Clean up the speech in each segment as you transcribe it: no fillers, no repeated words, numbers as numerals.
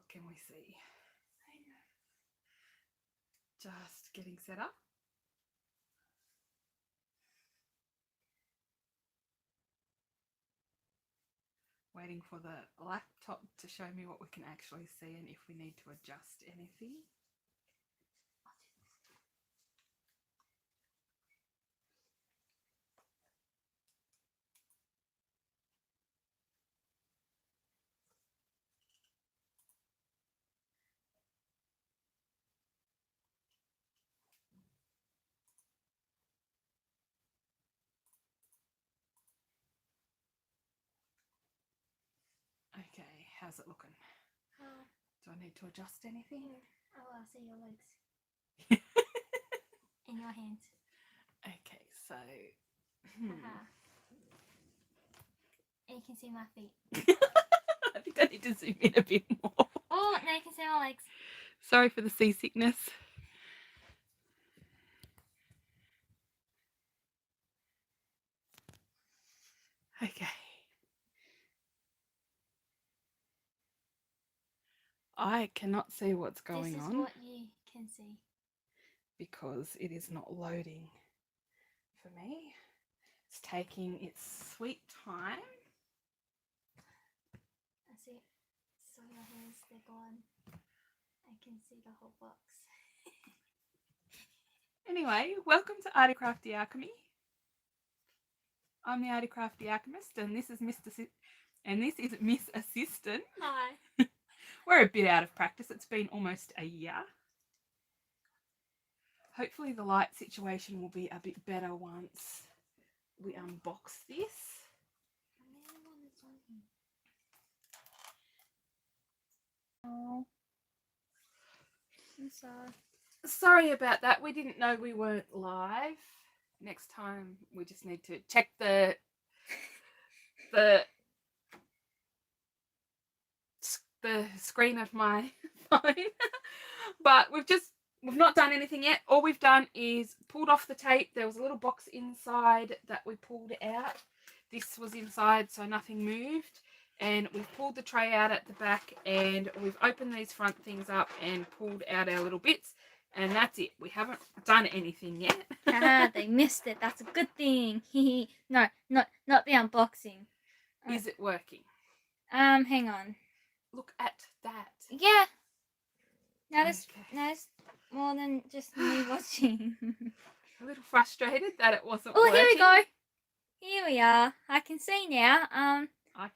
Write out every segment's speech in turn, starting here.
What can we see? Just getting set up. Waiting for the laptop to show me what we can actually see and if we need to adjust anything. Okay, how's it looking? Do I need to adjust anything? Oh, I see your legs. In your hands. Okay, so... And you can see my feet. I think I need to zoom in a bit more. Oh, now you can see my legs. Sorry for the seasickness. Okay. I cannot see what's going on. This is what you can see. Because it is not loading for me. It's taking its sweet time. I see. So your hands, they're gone. I can see the whole box. Anyway, welcome to Arty Crafty Alchemy. I'm the Arty Crafty Alchemist, and this is Miss Assistant. Hi. We're a bit out of practice. It's been almost a year. Hopefully the light situation will be a bit better once we unbox this. Oh, I'm sorry. Sorry about that. We didn't know we weren't live. Next time we just need to check the screen of my phone. But we've not done anything yet. All we've done is pulled off the tape. There was a little box inside that we pulled out. This was inside, so nothing moved. And we've pulled the tray out at the back, and we've opened these front things up and pulled out our little bits. And that's it. We haven't done anything yet. They missed it. That's a good thing. No, not the unboxing. Is it working? Hang on. Look at that. Yeah. Notice more than just me watching. A little frustrated that it wasn't working. working. Here we go. Here we are. I can see now. I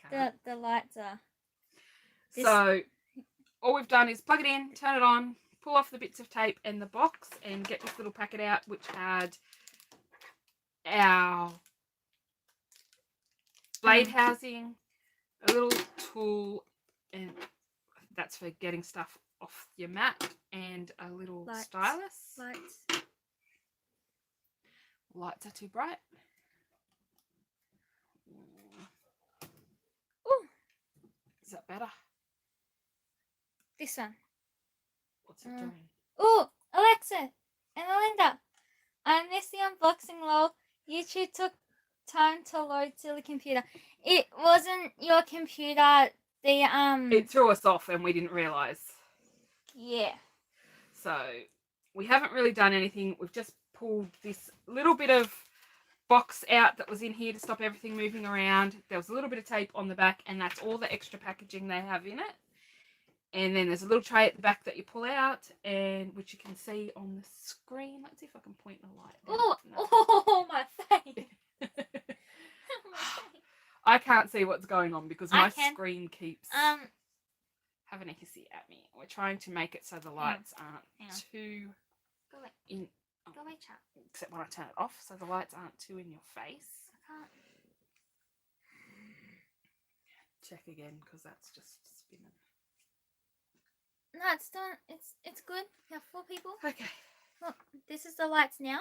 can't. The lights are. So all we've done is plug it in, turn it on, pull off the bits of tape and the box, and get this little packet out, which had our blade housing, a little tool, and that's for getting stuff off your mat, and a little stylus. Lights are too bright. Ooh. Is that better? This one. What's it doing? Oh, Alexa and Melinda, I missed the unboxing lol. YouTube took time to load to the computer. It wasn't your computer. It threw us off and we didn't realise. Yeah. So we haven't really done anything. We've just pulled this little bit of box out that was in here to stop everything moving around. There was a little bit of tape on the back, and that's all the extra packaging they have in it. And then there's a little tray at the back that you pull out, and which you can see on the screen. Let's see if I can point the light down. Oh, my face. I can't see what's going on because my screen keeps having a hissy at me. We're trying to make it so the lights aren't too in. Go away, chat. Except when I turn it off, so the lights aren't too in your face. I can't. Check again because that's just spinning. No, it's done. It's good. We have 4 people. Okay. Look, this is the lights now.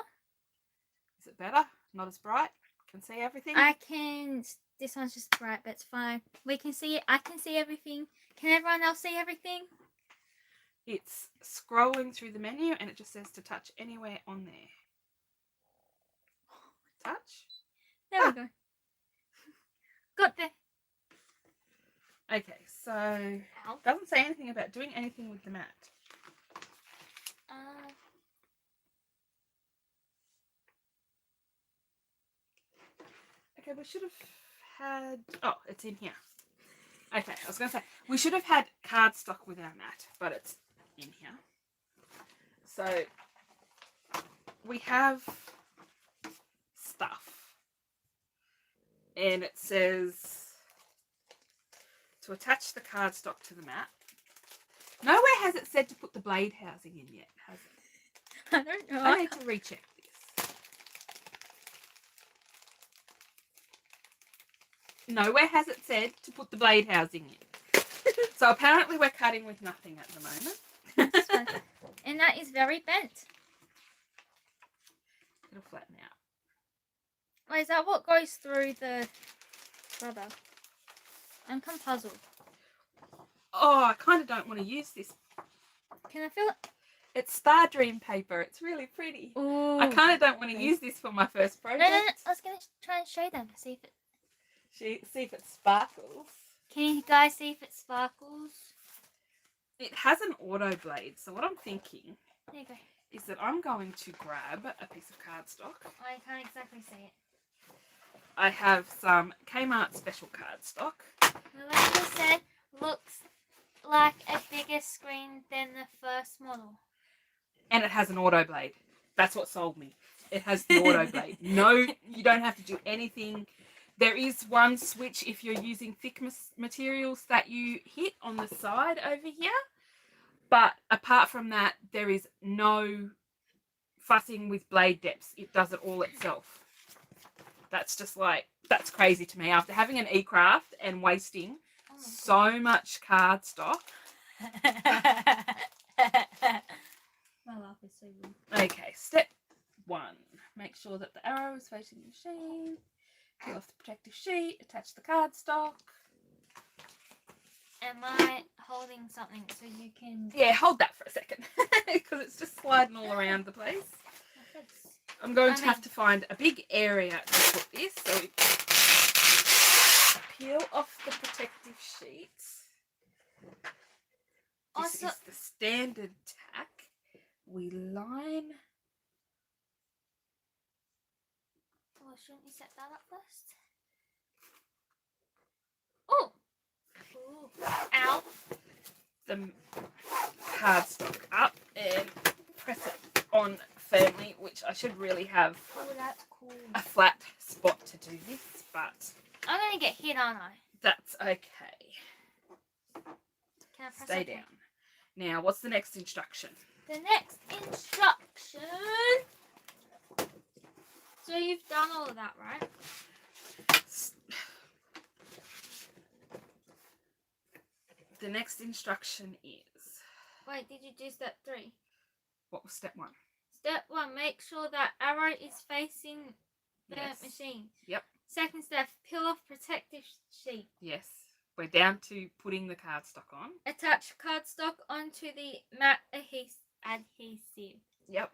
Is it better? Not as bright? Can see everything? I can. This one's just bright, but it's fine. We can see it. I can see everything. Can everyone else see everything? It's scrolling through the menu and it just says to touch anywhere on there. Touch. There we go. Got there. Okay, So, Ow. doesn't say anything about doing anything with the mat. Okay, we should have had... Oh, it's in here. Okay, I was going to say, we should have had cardstock with our mat, but it's in here. So, we have stuff. And it says to attach the cardstock to the mat. Nowhere has it said to put the blade housing in yet, has it? I don't know. I need to recheck this. Nowhere has it said to put the blade housing in. So apparently we're cutting with nothing at the moment. And that is very bent. It'll flatten out. Wait, is that what goes through the rubber? I'm puzzled. Oh, I kind of don't want to use this. Can I feel it? It's Star Dream paper. It's really pretty. Ooh. I kind of don't want to use this for my first project. No. I was going to try and show them. See if it sparkles. Can you guys see if it sparkles? It has an auto blade, so what I'm thinking There you go. is that I'm going to grab a piece of cardstock. I can't exactly see it. I have some Kmart special cardstock. Melinda said looks like a bigger screen than the first model. And it has an auto blade. That's what sold me. It has the auto blade. No, you don't have to do anything. There is one switch if you're using thick materials that you hit on the side over here. But apart from that, there is no fussing with blade depths. It does it all itself. That's just like, that's crazy to me. After having an e-craft and wasting so much cardstock. My laugh is so weird. Okay, step 1. Make sure that the arrow is facing the machine. Peel off the protective sheet. Attach the cardstock. Am I holding something so you can... Yeah, hold that for a second. Because it's just sliding all around the place. I'm going to have to find a big area to put this. So we peel off the protective sheet. This is the standard tack. We line. Oh, shouldn't we set that up first? Oh! Ow! The cardstock up and press it on firmly, which I should really have that's cool. a flat spot to do this, but I'm going to get hit, aren't I? that's okay. Can I press Stay okay? down. Now, what's the next instruction? The next instruction... So you've done all of that, right? The next instruction is... Wait, did you do step 3? What was step 1? Step 1, make sure that arrow is facing the machine. Yep. Second step, peel off protective sheet. Yes. We're down to putting the cardstock on. Attach cardstock onto the matte adhesive. Yep.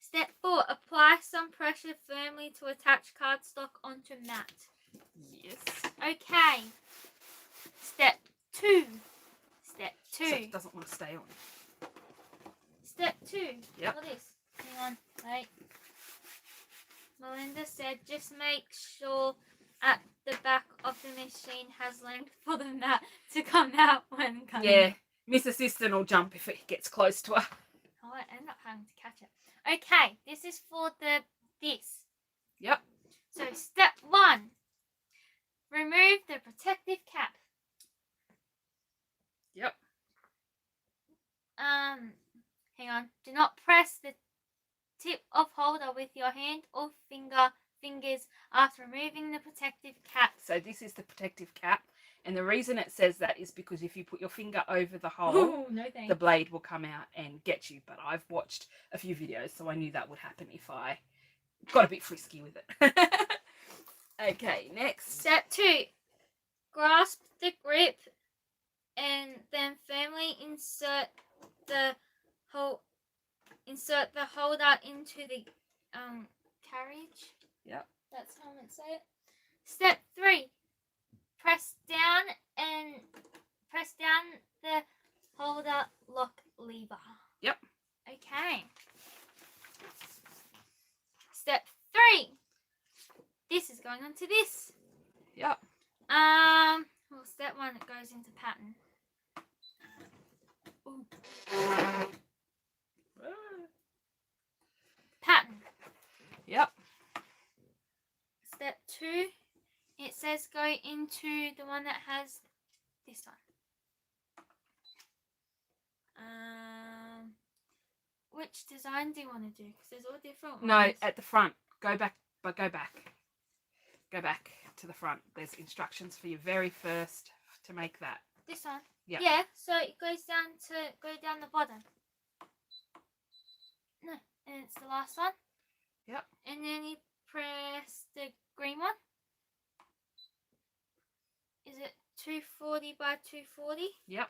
Step 4, apply some pressure firmly to attach cardstock onto mat. Yes. Okay. Step 2. So it doesn't want to stay on. Step 2. Yep. Look at this. Hang on. Wait. Melinda said just make sure at the back of the machine has length for the mat to come out when coming. Yeah. Miss Assistant will jump if it gets close to her. Oh, I end up having to catch it. Okay, this is for this. Yep. So step 1. Remove the protective cap. Yep. Hang on. Do not press the tip of holder with your hand or fingers after removing the protective cap. So this is the protective cap. And the reason it says that is because if you put your finger over the hole, Ooh, no thanks. the blade will come out and get you. But I've watched a few videos, so I knew that would happen if I got a bit frisky with it. Okay, next. Step 2. Grasp the grip and then firmly insert the holder into the carriage. Yep. That's how I'm going to say it. Step 3. Press down and on to this. Yep. Well, step 1, it goes into pattern. Ooh. Pattern. Yep. Step 2, it says go into the one that has this one. Which design do you want to do? Because there's all different ones. No, at the front. Go back, but go back. Go back to the front. There's instructions for your very first to make that. This one? Yep. Yeah, so it goes down the bottom. No, and it's the last one. Yep. And then you press the green one. Is it 240 by 240? Yep.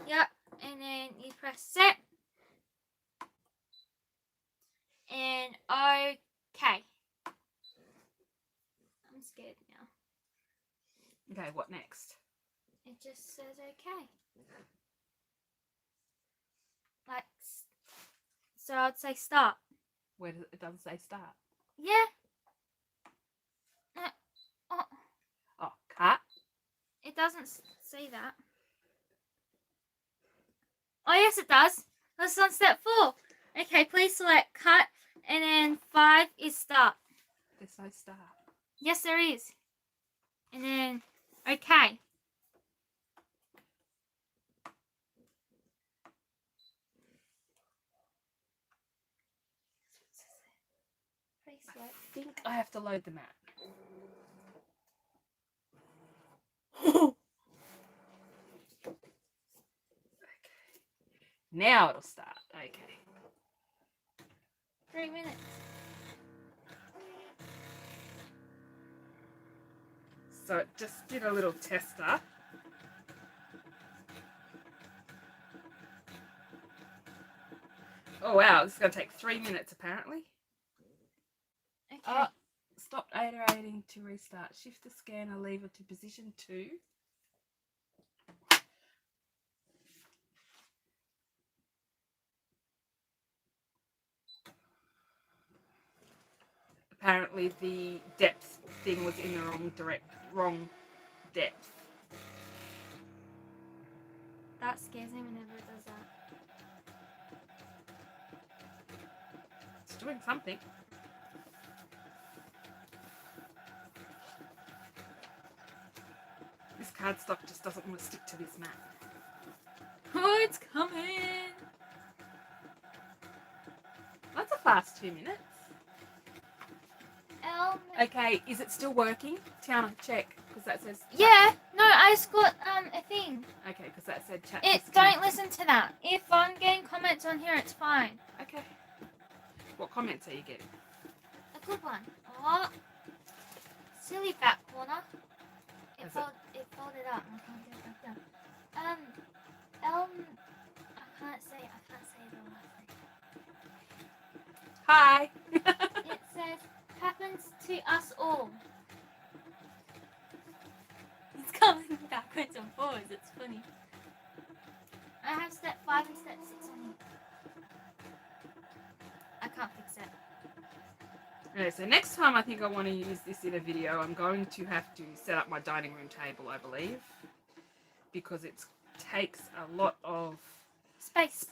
Yep. And then you press set. And okay. I'm scared now. Okay, what next? It just says okay. Like, so I'd say start. Where does it doesn't say start? Yeah. Oh, cut. It doesn't say that. Oh, yes, it does. That's on step 4. Okay, please select cut, and then 5 is start. There's no start. Yes, there is. And then, okay. I think I have to load the mat. Okay. Now it'll start. Okay. 3 minutes. So it just did a little tester. Oh wow, this is going to take 3 minutes apparently. Okay. Stop iterating to restart. Shift the scanner lever to position 2. Apparently the depth thing was in the wrong depth. That scares me whenever it does that. It's doing something. This cardstock just doesn't want to stick to this mat. Oh, it's coming. That's a fast 2 minutes. Okay. Okay, is it still working? Tiana, check, because that says... Yeah, no, I just got a thing. Okay, because that said chat. Don't listen to that. If I'm getting comments on here, it's fine. Okay. What comments are you getting? A good one. Oh, silly back corner. It folded up. I can't get it back down. I can't say the last name. Hi. It says, happens to us all. It's coming backwards and forwards. It's funny. I have step 5 and step 6 on here. I can't fix it. Okay, so next time I think I want to use this in a video, I'm going to have to set up my dining room table, I believe, because it takes a lot of space.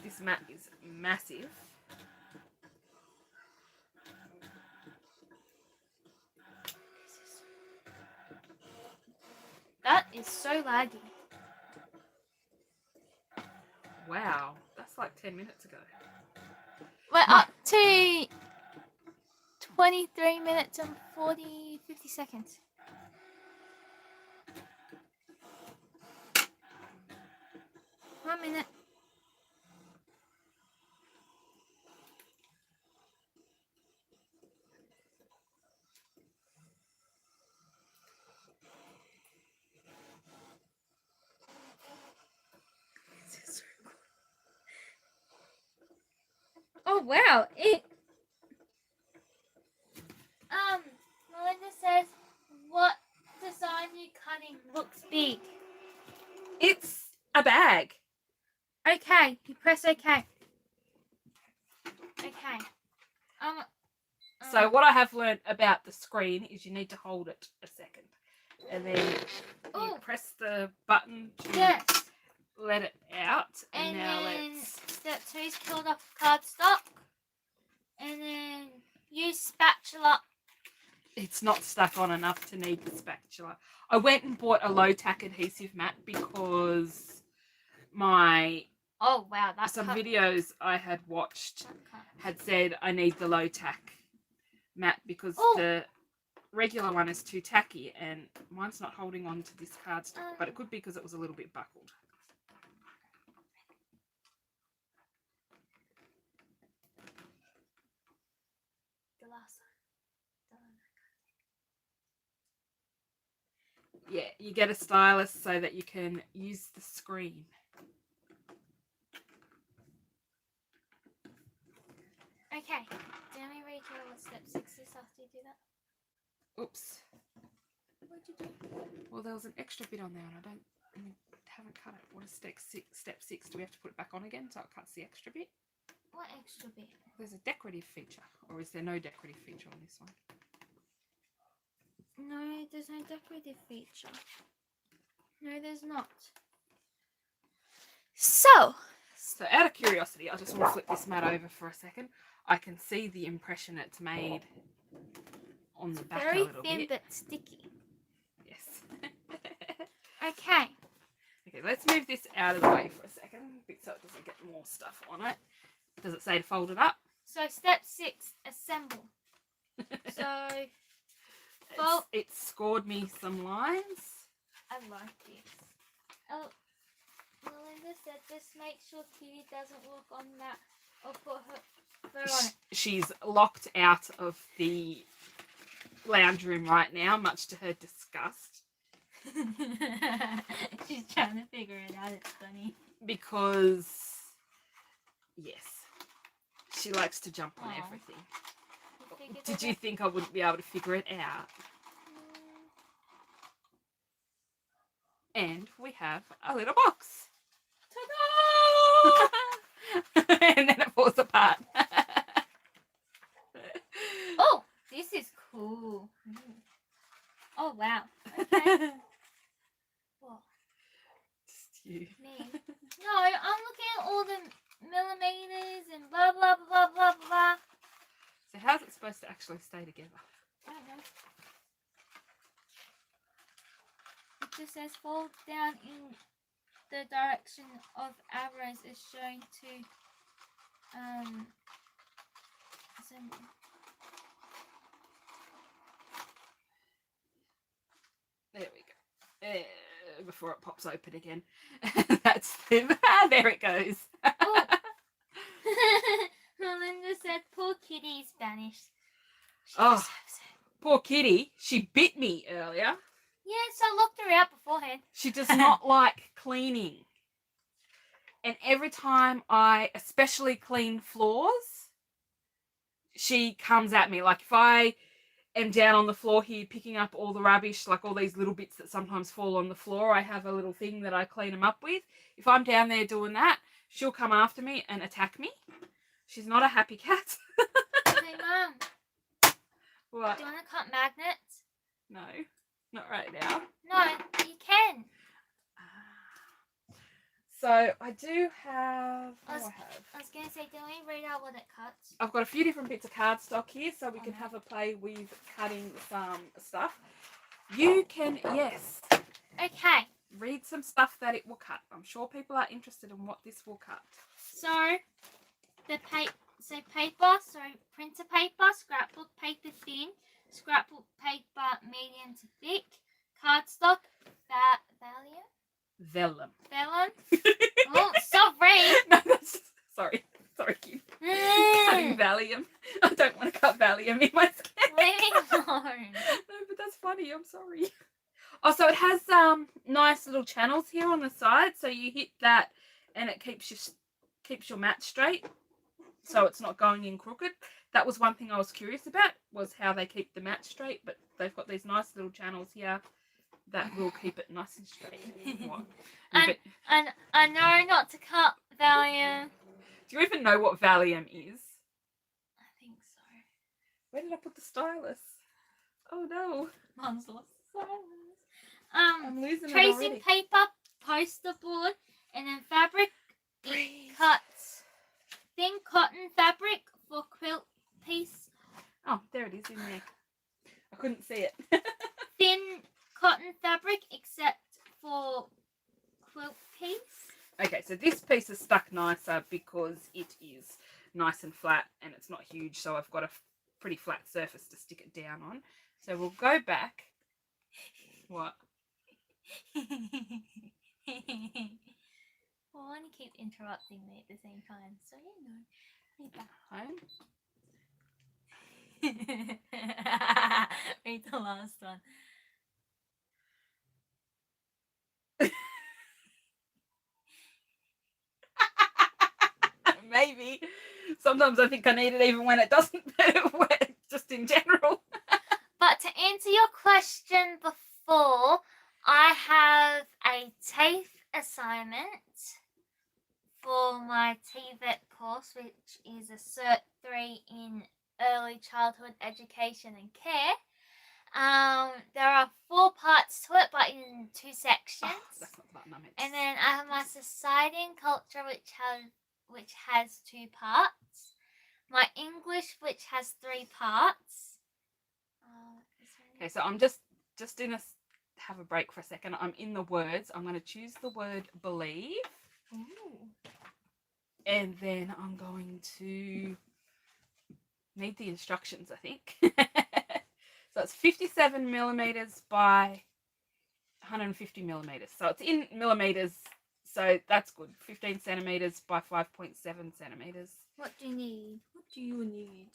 This mat is massive. That is so laggy. Wow, that's like 10 minutes ago. We're up to 23 minutes and 50 seconds. One minute. Oh wow! Melinda says, "What design you cutting looks big?" It's a bag. Okay, you press OK. Okay. So what I have learned about the screen is you need to hold it a second. And then you press the button to let it out. And now then let's... step 2 is killed off cardstock. And then use spatula. It's not stuck on enough to need the spatula. I went and bought a low tack adhesive mat because my... Oh wow, that's some videos I had watched had said I need the low tack mat because the regular one is too tacky and mine's not holding on to this cardstock, but it could be because it was a little bit buckled. The last one. Yeah, you get a stylus so that you can use the screen. Okay, let me read you what step 6 is after you do that. Oops. What'd you do? Well, there was an extra bit on there and I haven't cut it. What is step 6? Do we have to put it back on again so it cuts the extra bit? What extra bit? There's a decorative feature, or is there no decorative feature on this one? No, there's no decorative feature. No, there's not. So out of curiosity, I just want to flip this mat over for a second. I can see the impression it's made on the back a little bit. Very thin but sticky. Yes. Okay. Okay, let's move this out of the way for a second so it doesn't get more stuff on it. Does it say to fold it up? So step 6, assemble. So it's scored me some lines. I like this. Oh, Melinda said just make sure Kitty doesn't walk on that or put her fur on it. She's locked out of the lounge room right now, much to her disgust. She's trying to figure it out. It's funny. Because, yes, she likes to jump on everything. Did you think I wouldn't be able to figure it out? And we have a little box. Ta-da! And then it falls apart. Oh, this is cool. Oh, wow. Okay. What? Just you. Me? No, I'm looking at all the millimeters and blah, blah, blah, blah, blah. So how's it supposed to actually stay together? I don't know. It just says fold down in the direction of arrows is shown to assemble. There we go. Before it pops open again. That's the... there it goes. Oh. Melinda said, poor kitty's vanished. Oh, poor kitty. She bit me earlier. Yes, I looked her out beforehand. She does not like cleaning. And every time I especially clean floors, she comes at me. Like if I am down on the floor here picking up all the rubbish, like all these little bits that sometimes fall on the floor, I have a little thing that I clean them up with. If I'm down there doing that, she'll come after me and attack me. She's not a happy cat. Hey, Mum. What? Do you want to cut magnets? No, not right now. No, you can. So I do have... I was going to say, don't we read out what it cuts? I've got a few different bits of cardstock here so we can have a play with cutting some stuff. You can, yes. Okay. Read some stuff that it will cut. I'm sure people are interested in what this will cut. So, paper, printer paper, scrapbook paper thin, scrapbook paper medium to thick, cardstock, Vellum. Oh, sorry. No, sorry, kid. Cutting Valium. I don't want to cut Valium in my skin. Leave me alone. No, but that's funny. I'm sorry. Oh, so it has nice little channels here on the side. So you hit that, and it keeps your mat straight, so it's not going in crooked. That was one thing I was curious about, was how they keep the mat straight. But they've got these nice little channels here that will keep it nice and straight. What? And I know not to cut Valium. Do you even know what Valium is? I think so. Where did I put the stylus? Oh no. Mum's lost silence. I'm losing it Tracing already. paper, poster board, and then fabric. Breathe. It cuts thin cotton fabric for quilt piece. Oh, there it is in there. I couldn't see it. Thin cotton fabric except for quilt piece. Okay, so this piece is stuck nicer because it is nice and flat and it's not huge, so I've got a pretty flat surface to stick it down on. So we'll go back. What? Well, I want to keep interrupting me at the same time, so you know. Read that. Read the last one. Maybe. Sometimes I think I need it even when it doesn't work, just in general. But to answer your question before, I have a TAFE assignment for my TVET course, which is a Cert 3 in Early Childhood Education and Care. There are 4 parts to it, but in 2 sections. Oh, that's not button on it. And then I have my Society and Culture, which has 2 parts. My English, which has 3 parts. Okay, so I'm just in have a break for a second. I'm in the words. I'm going to choose the word believe. Ooh. And then I'm going to need the instructions, I think. So it's 57 millimeters by 150 millimeters. So it's in millimeters. So that's good. 15 centimeters by 5.7 centimeters. What do you need? What do you need?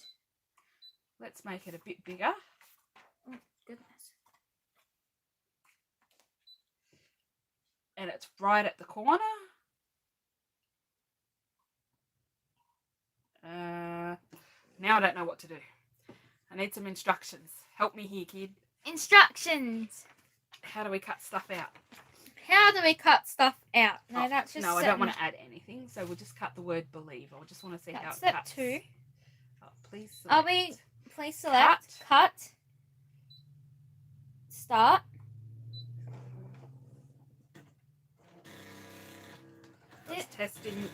Let's make it a bit bigger. Oh, goodness. And it's right at the corner. Now I don't know what to do. I need some instructions. Help me here, kid. Instructions. How do we cut stuff out? How do we cut stuff out? No, that's just no, I don't want to add anything, so we'll just cut the word believe. I just want to see how it step cuts. 2. Oh, please select. Please select cut. Start. Just testing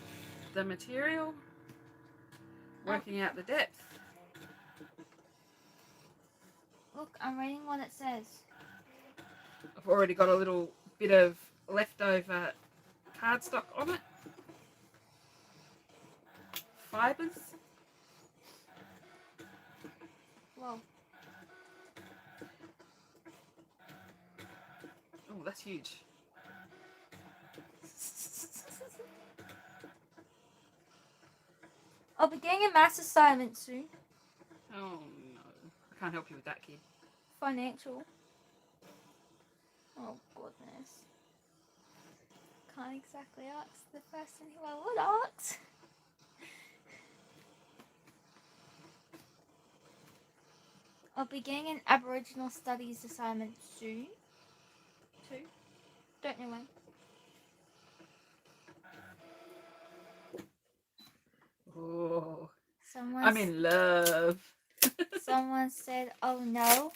the material, working out the depth. Look, I'm reading what it says. I've already got a little bit of leftover cardstock on it. Fibres. Whoa. Oh, that's huge. I'll be getting a maths assignment soon. Oh no, I can't help you with that, kid. Financial. Oh goodness. Can't exactly ask the first thing I would ask. I'll be getting an Aboriginal Studies assignment soon. Too. Don't know when. Oh, I'm in love. Someone said, "Oh no."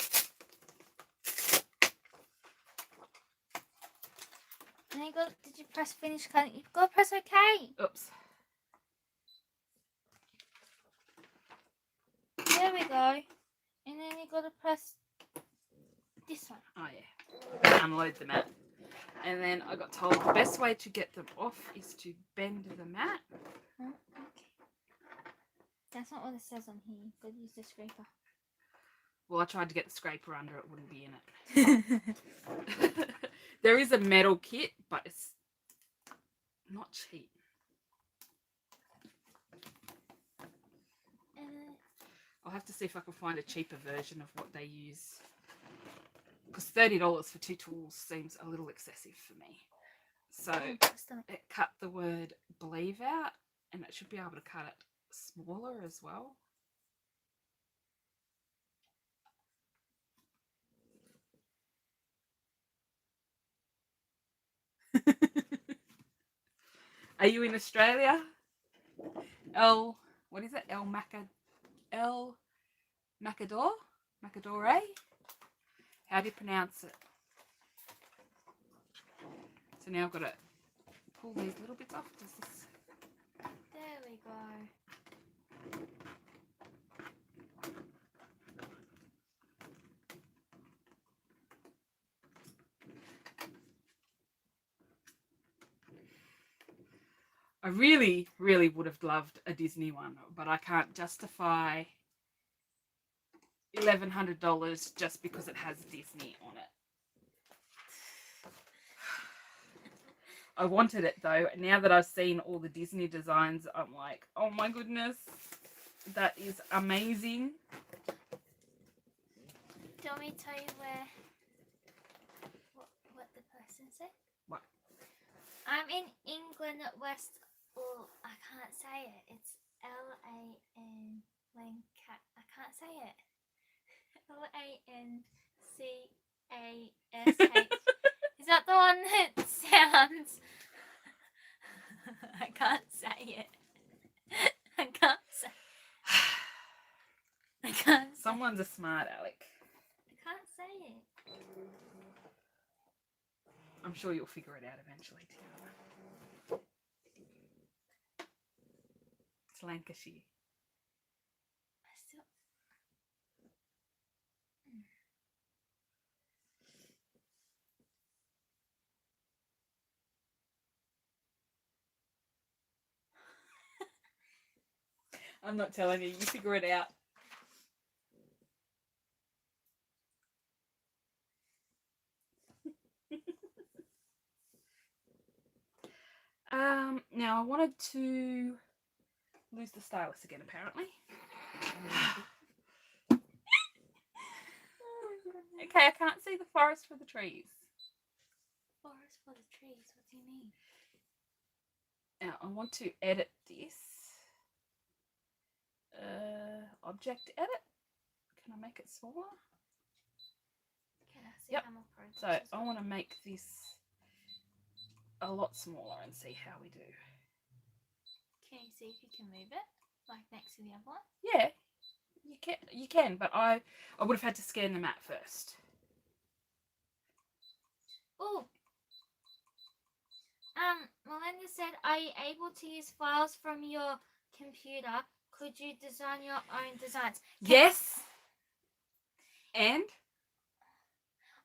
And you got. Did you press finish cutting? You've got to press OK. Oops. There we go. And then you got to press this one. Oh yeah. Unload the mat. And then I got told the best way to get them off is to bend the mat. Oh, okay. That's not what it says on here. You've got to use the scraper. Well, I tried to get the scraper under, it wouldn't be in it. There is a metal kit, but it's not cheap. I'll have to see if I can find a cheaper version of what they use. Because $30 for 2 tools seems a little excessive for me. So it cut the word believe out, and it should be able to cut it smaller as well. Are you in Australia? What is it? Macadore. How do you pronounce it? So now I've got to pull these little bits off. Does this... There we go. I really, really would have loved a Disney one, but I can't justify $1,100 just because it has Disney on it. I wanted it though. Now that I've seen all the Disney designs, I'm like, oh my goodness, that is amazing. Do you want me to tell you what the person said? What? I'm in England at West. Oh, I can't say it. It's L-A-N. I can't say it. Lancash. Is that the one that sounds? I can't say it. I can't say. I can't. Someone's a smart aleck. I can't say it. I'm sure you'll figure it out eventually, Tiana. It's Lancashire. I still. I'm not telling you. You figure it out. Now I wanted to lose the stylus again, apparently. Okay, I can't see the forest for the trees. Forest for the trees. What do you mean? Now I want to edit this. Object edit. Can I make it smaller? Can I see Yep. how more progress So is? I want to make this a lot smaller and see how we do. Can you see if you can move it, like next to the other one? Yeah, you can, but I would have had to scan the map first. Oh. Melinda said, "Are you able to use files from your computer? Could you design your own designs?" Yes. And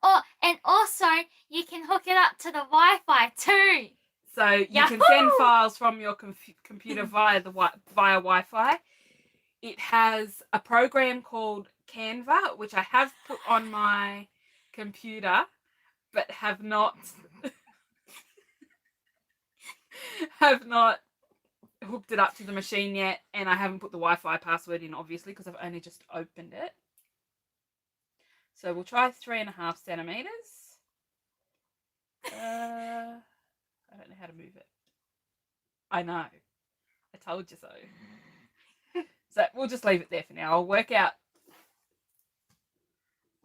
Oh, and also you can hook it up to the Wi-Fi too. so you can Yahoo! send files from your computer via Wi-Fi. It has a program called Canva, which I have put on my computer, but have not hooked it up to the machine yet, and I haven't put the Wi-Fi password in, obviously, because I've only just opened it. So we'll try 3.5 centimeters. I don't know how to move it. I know. I told you so. So we'll just leave it there for now. I'll work out.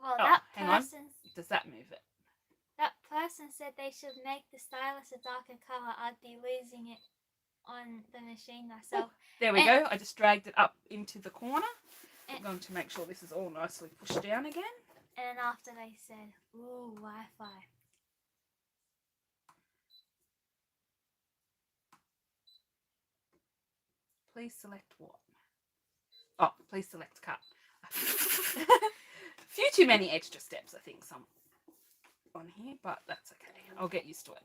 Well, Oh, that hang on. person. Does that move it? That person said they should make the stylus a darker colour. I'd be losing it on the machine myself. There we go. I just dragged it up into the corner. I'm And, going to make sure this is all nicely pushed down again. and after they said, "Ooh, Wi-Fi." Please select what? Oh, please select cut. Few too many extra steps, I think, some on here, but that's okay. I'll get used to it.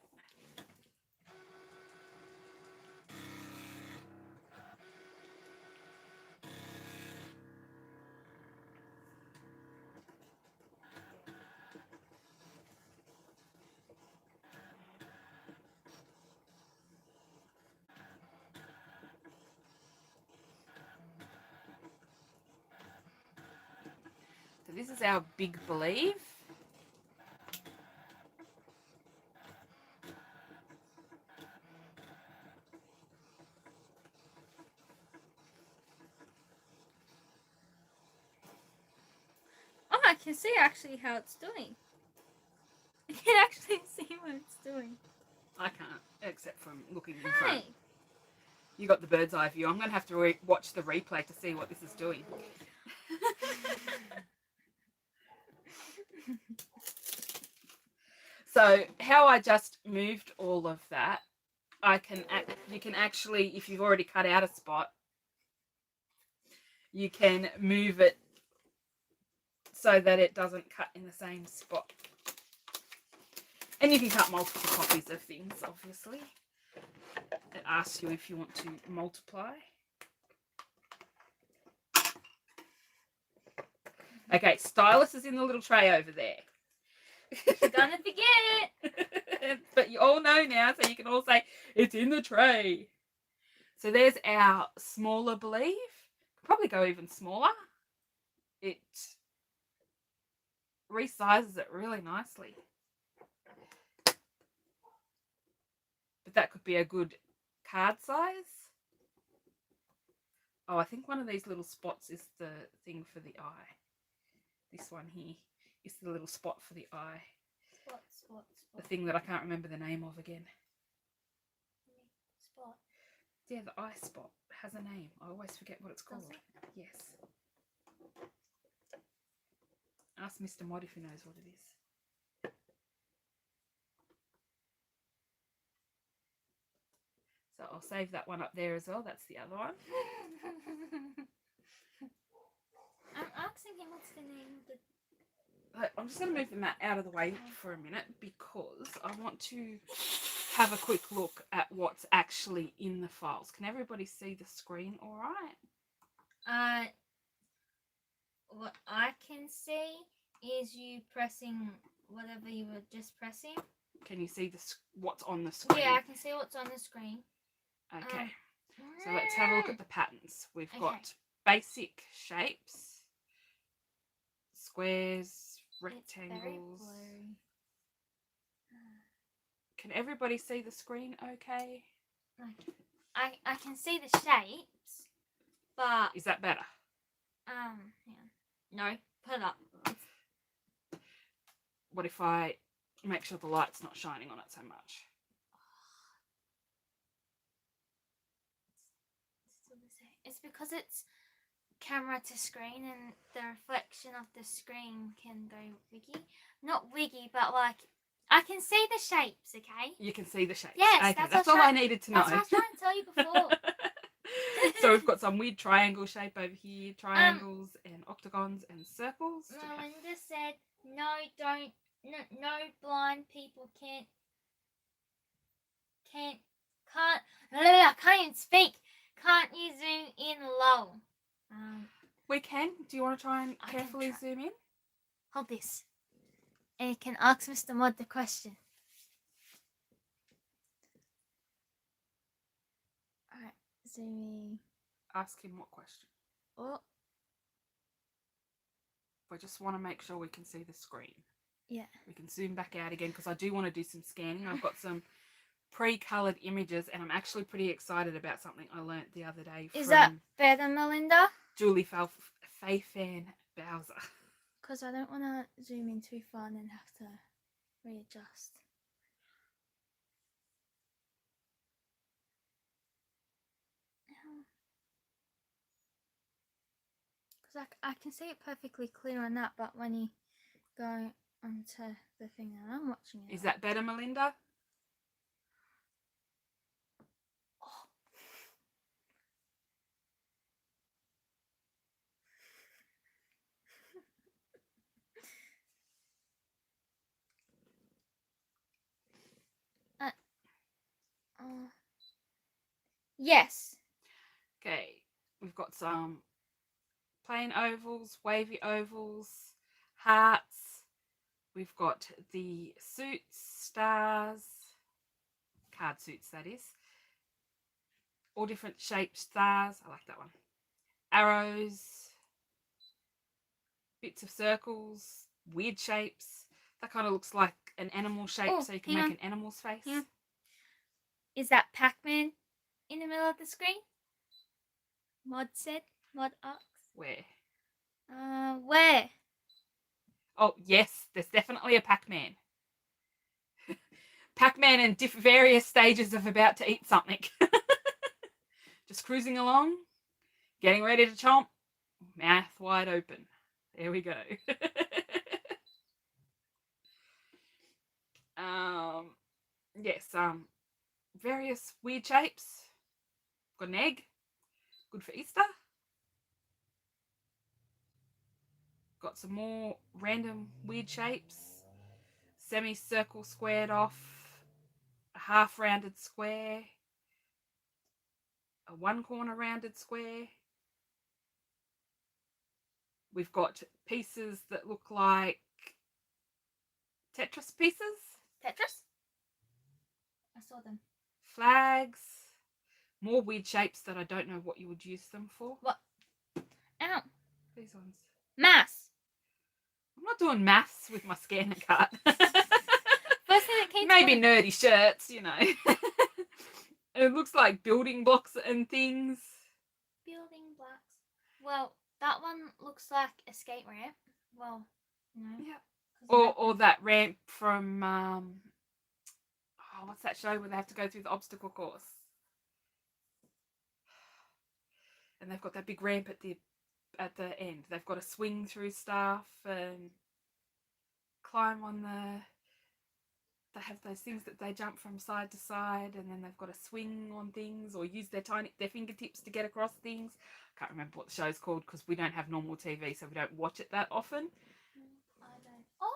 So this is our big believe. Oh, I can see actually how it's doing. I can actually see what it's doing. I can't, except from looking in front. You got the bird's eye view. I'm going to have to watch the replay to see what this is doing. So how I just moved all of that, you can actually, if you've already cut out a spot, you can move it so that it doesn't cut in the same spot. And you can cut multiple copies of things, obviously. It asks you if you want to multiply. Okay, stylus is in the little tray over there. You're gonna forget. But you all know now, so you can all say, it's in the tray. So there's our smaller bleave. Probably go even smaller. It resizes it really nicely. But that could be a good card size. Oh, I think one of these little spots is the thing for the eye. This one here is the little spot for the eye. Spot. The thing that I can't remember the name of again. Spot. Yeah, the eye spot has a name. I always forget what it's called. Yes. Ask Mr. Mod if he knows what it is. So I'll save that one up there as well. That's the other one. I'm asking him what's the name of the... I'm just going to move the mat out of the way for a minute because I want to have a quick look at what's actually in the files. Can everybody see the screen all right? What I can see is you pressing whatever you were just pressing. Can you see what's on the screen? Yeah, I can see what's on the screen. Okay. So let's have a look at the patterns. We've got basic shapes, squares, rectangles. Can everybody see the screen okay? I can see the shapes, but... Is that better? Yeah. No, put it up. What if I make sure the light's not shining on it so much? It's because it's camera to screen and the reflection of the screen can go wiggy. Not wiggy, but like, I can see the shapes, okay? You can see the shapes. Yes, okay, that's all I needed to know. That's what I was trying to tell you before. So we've got some weird triangle shape over here, triangles and octagons and circles. Melinda said, no blind people can't I can't even speak. Can't you zoom in low? We can. Do you want to try and carefully zoom in? Hold this. And you can ask Mr. Mod the question. Alright, zooming. Ask him what question. Oh. I just want to make sure we can see the screen. Yeah. We can zoom back out again because I do want to do some scanning. I've got some pre-coloured images and I'm actually pretty excited about something I learnt the other day. Is that better, Melinda? Julie Faye-Fan Bowser. Because I don't want to zoom in too far and then have to readjust. Because I can see it perfectly clear on that, but when you go onto the thing that I'm watching it. Is that better, Melinda? Yes. Okay, we've got some plain ovals, wavy ovals, hearts. We've got the suits, stars, card suits that is. All different shaped stars. I like that one. Arrows, bits of circles, weird shapes. That kind of looks like an animal shape, so you can make an animal's face. Yeah. Is that Pac-Man in the middle of the screen? Mod said. Mod asks. Where? Where? Oh, yes, there's definitely a Pac-Man. Pac-Man in various stages of about to eat something. Just cruising along, getting ready to chomp, mouth wide open. There we go. Yes, various weird shapes. Got an egg, good for Easter. Got some more random weird shapes. Semicircle squared off, a half rounded square, a one corner rounded square. We've got pieces that look like Tetris pieces. Tetris? I saw them. Flags. More weird shapes that I don't know what you would use them for. What? Ow. These ones. Mass. I'm not doing maths with my scanner cut. First thing that came Maybe to nerdy shirts, you know. It looks like building blocks and things. building blocks. Well, that one looks like a skate ramp. Well, no. Yeah. Or that ramp from what's that show where they have to go through the obstacle course? And they've got that big ramp at the end. They've got to swing through stuff and climb on they have those things that they jump from side to side, and then they've got to swing on things or use their fingertips to get across things. I can't remember what the show's called because we don't have normal TV, so we don't watch it that often. I don't. Oh,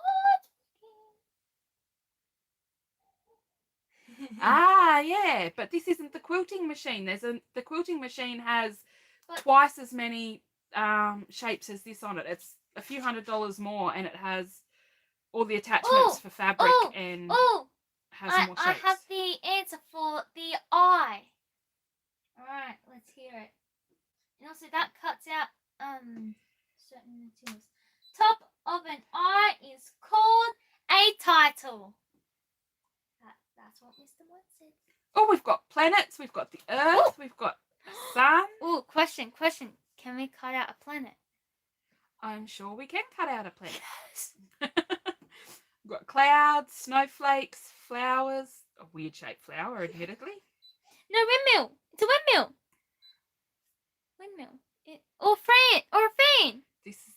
Yeah, but this isn't the quilting machine. The quilting machine has But- twice as many shapes as this on it. It's a few $100s more, and it has all the attachments for fabric and has more shapes. I have the answer for the eye. Alright, let's hear it. And also that cuts out certain materials. Top of an eye is called a title. That's what Mr. Wood said. Oh, we've got planets, we've got the Earth, we've got a sun. Oh, question. Can we cut out a planet? I'm sure we can cut out a planet. We've got clouds, snowflakes, flowers. A weird shaped flower, admittedly. No, windmill. It's a windmill. Or a fan. This is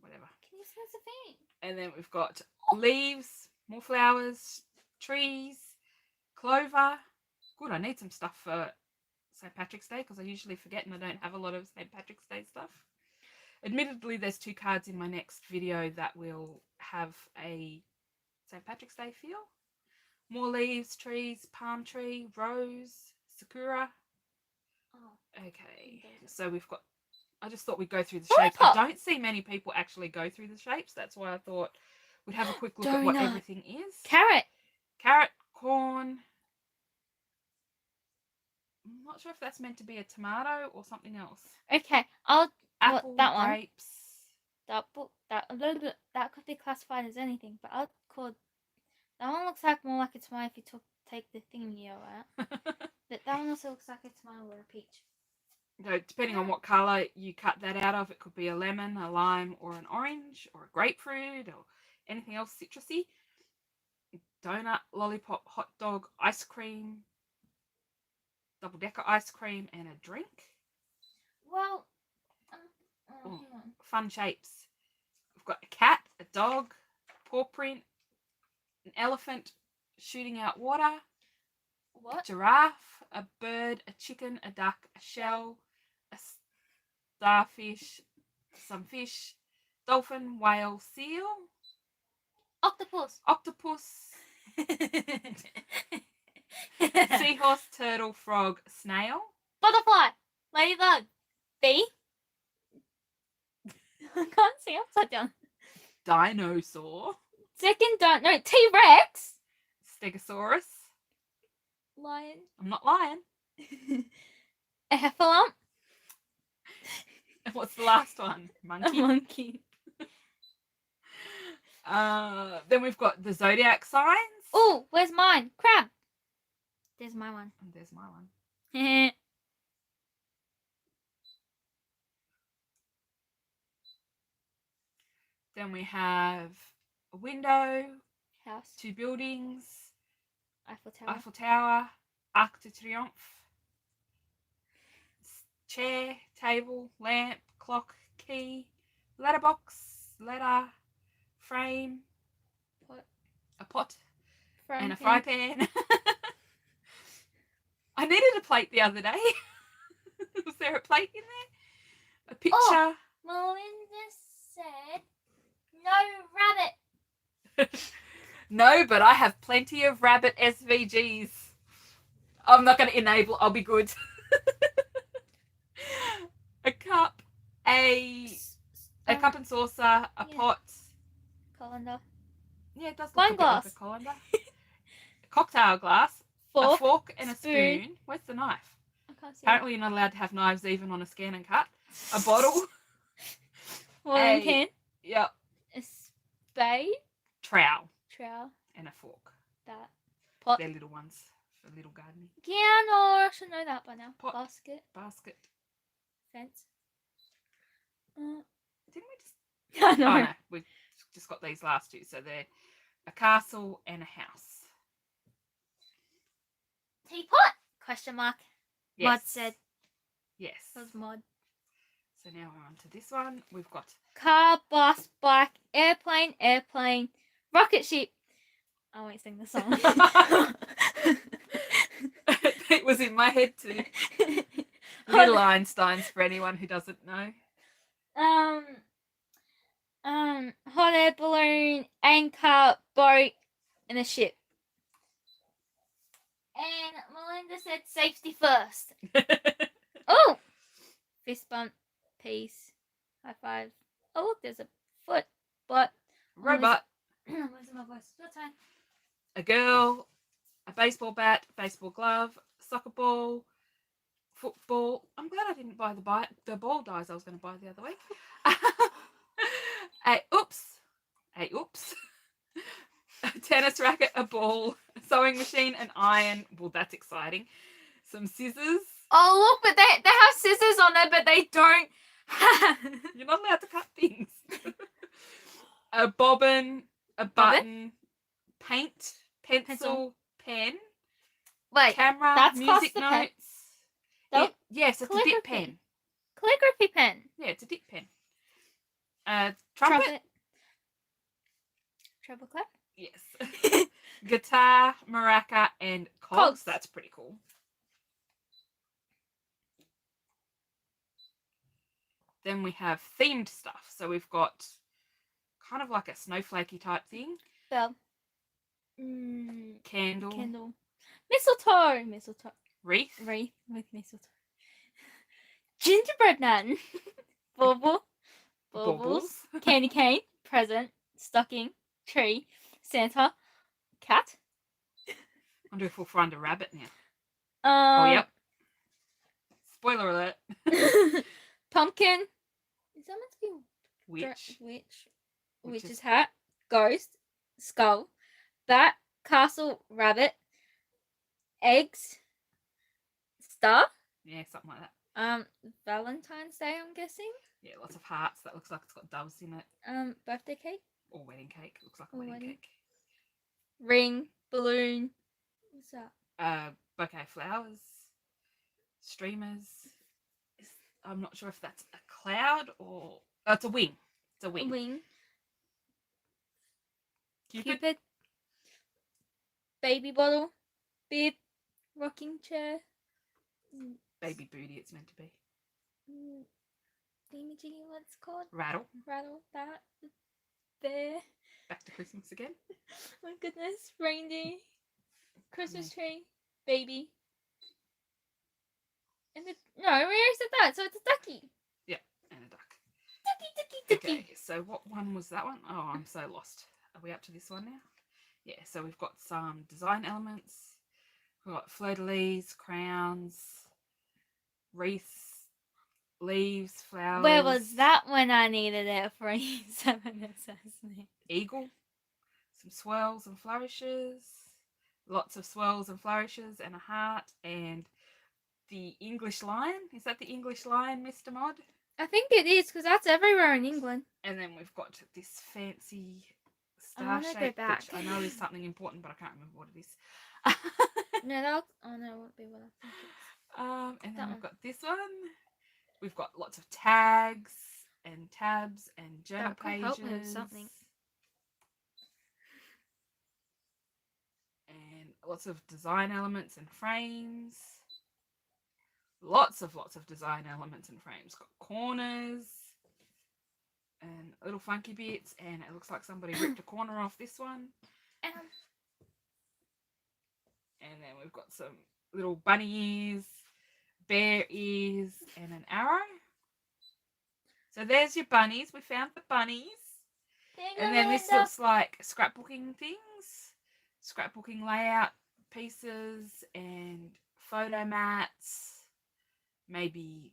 whatever. Can you smell the fan? And then we've got leaves, more flowers, trees, clover. Good, I need some stuff for St. Patrick's Day because I usually forget and I don't have a lot of St. Patrick's Day stuff. Admittedly, there's 2 cards in my next video that will have a St. Patrick's Day feel. More leaves, trees, palm tree, rose, sakura. Oh. Okay, so we've got, I just thought we'd go through the shapes. I don't see many people actually go through the shapes. That's why I thought we'd have a quick look at what everything is. Carrot, corn. I'm not sure if that's meant to be a tomato or something else. Okay, Apple, that one. grapes. That could be classified as anything, but I'll call that one looks like more like a tomato if you take the thingy out. That one also looks like a tomato or a peach. So depending on what colour you cut that out of, it could be a lemon, a lime, or an orange, or a grapefruit, or anything else citrusy. Donut, lollipop, hot dog, ice cream, double-decker ice cream, and a drink. Well, hang on. Fun shapes. We've got a cat, a dog, paw print, an elephant shooting out water, What? a giraffe, a bird, a chicken, a duck, a shell, a starfish, some fish, dolphin, whale, seal, octopus, seahorse, turtle, frog, snail, Butterfly, ladybug, bee. I can't see upside down. dinosaur, T-Rex, stegosaurus. lion, I'm not lying. a heffalump, And what's the last one? Monkey. a monkey. Then we've got the zodiac signs. Oh, where's mine? Crab. There's my one. And there's my one. Then we have a window, House. 2 buildings, Eiffel Tower. Arc de Triomphe, chair, table, lamp, clock, key, letterbox, letter, frame, Pot. a pot, Frame. and a fry pan. I needed a plate the other day. Was there a plate in there? A picture? Oh, Melinda said no rabbit. No, but I have plenty of rabbit SVGs. I'm not going to enable. I'll be good. A cup, a cup and saucer, a pot. Colander. Yeah, it does look Wine a bit glass. like a colander. A cocktail glass, Fork, a fork and a spoon. spoon. Where's the knife? I can't see Apparently you're not allowed to have knives even on a scan and cut. A bottle. Watering can. Yep. A spade. Trowel. And a fork. That. Pot. They're little ones for little gardening. Yeah, no, I should know that by now. Pot. Basket. Fence. Didn't we just... I know. Oh, no. We've just got these last two. So they're a castle and a house. Teapot? Question mark. Yes. Mod said. Yes. That was mod. So now we're on to this one. We've got... Car, bus, bike, airplane, rocket ship. I won't sing the song. It was in my head too. Little Einsteins for anyone who doesn't know. Hot air balloon, anchor, boat, and a ship. And Melinda said safety first. Oh! Fist bump, peace, high five. Oh look, there's a foot, butt. Robot. Where's my voice? Your turn. A girl, a baseball bat, baseball glove, soccer ball, football. I'm glad I didn't buy the ball dies I was going to buy the other week. A tennis racket, a ball, a sewing machine, an iron. Well, that's exciting. Some scissors. Oh look, but they have scissors on it, but they don't have... You're not allowed to cut things. A bobbin, a button, paint, pencil, pen, Wait, camera, that's music classed the notes. Yes, it's a dip calligraphy. pen. Calligraphy pen. Yeah, it's a dip pen. Trumpet. Treble clap. Yes. Guitar, maraca, and cogs. That's pretty cool. Then we have themed stuff. So we've got kind of like a snowflakey type thing. Bell. Candle. Mistletoe. Wreath. With mistletoe. Gingerbread man. Baubles. Candy cane. Present. Stocking. Tree. Santa. Cat. I wonder if we'll find a rabbit now. Oh, yep. Spoiler alert. Pumpkin. Is that meant to be Witch. Witch's hat. Ghost. Skull. Bat. Castle. Rabbit. Eggs. Star. Yeah, something like that. Valentine's Day, I'm guessing. Yeah, lots of hearts. That looks like it's got doves in it. Birthday cake. Or wedding cake. Looks like a wedding cake. Ring. Balloon. What's that? Bouquet of flowers. Streamers. I'm not sure if that's a cloud or... Oh, it's a wing. It's a wing. A wing. Cupid. Baby bottle. Bib. Rocking chair. Baby booty it's meant to be. Thingy, what's it called? Rattle. That. Bear. Back to Christmas again. My goodness. Reindeer. Christmas tree. Baby. And no, we already said that, so it's a ducky. Yeah, and a duck. Ducky. Okay, so what one was that one? Oh, I'm so lost. Are we up to this one now? Yeah, so we've got some design elements. We've got fleur-de-lis, crowns, wreaths, leaves, flowers. Where was that when I needed it for a 7 assessment? Eagle, some swirls and flourishes, lots of swirls and flourishes, and a heart, and the English lion. Is that the English lion, Mr. Mod? I think it is, because that's everywhere in England. And then we've got this fancy I star wanna go shape, back. which I know is something important, but I can't remember what it is. No, that won't be what I think it is. And That then one. we've got this one. We've got lots of tags and tabs and journal That could pages. help me with something. And lots of design elements and frames. Lots of design elements and frames. Got corners and little funky bits, and it looks like somebody ripped a corner off this one. And then we've got some little bunny ears, bear ears, and an arrow. So there's your bunnies. We found the bunnies. And then this looks like scrapbooking things, scrapbooking layout pieces, and photo mats. Maybe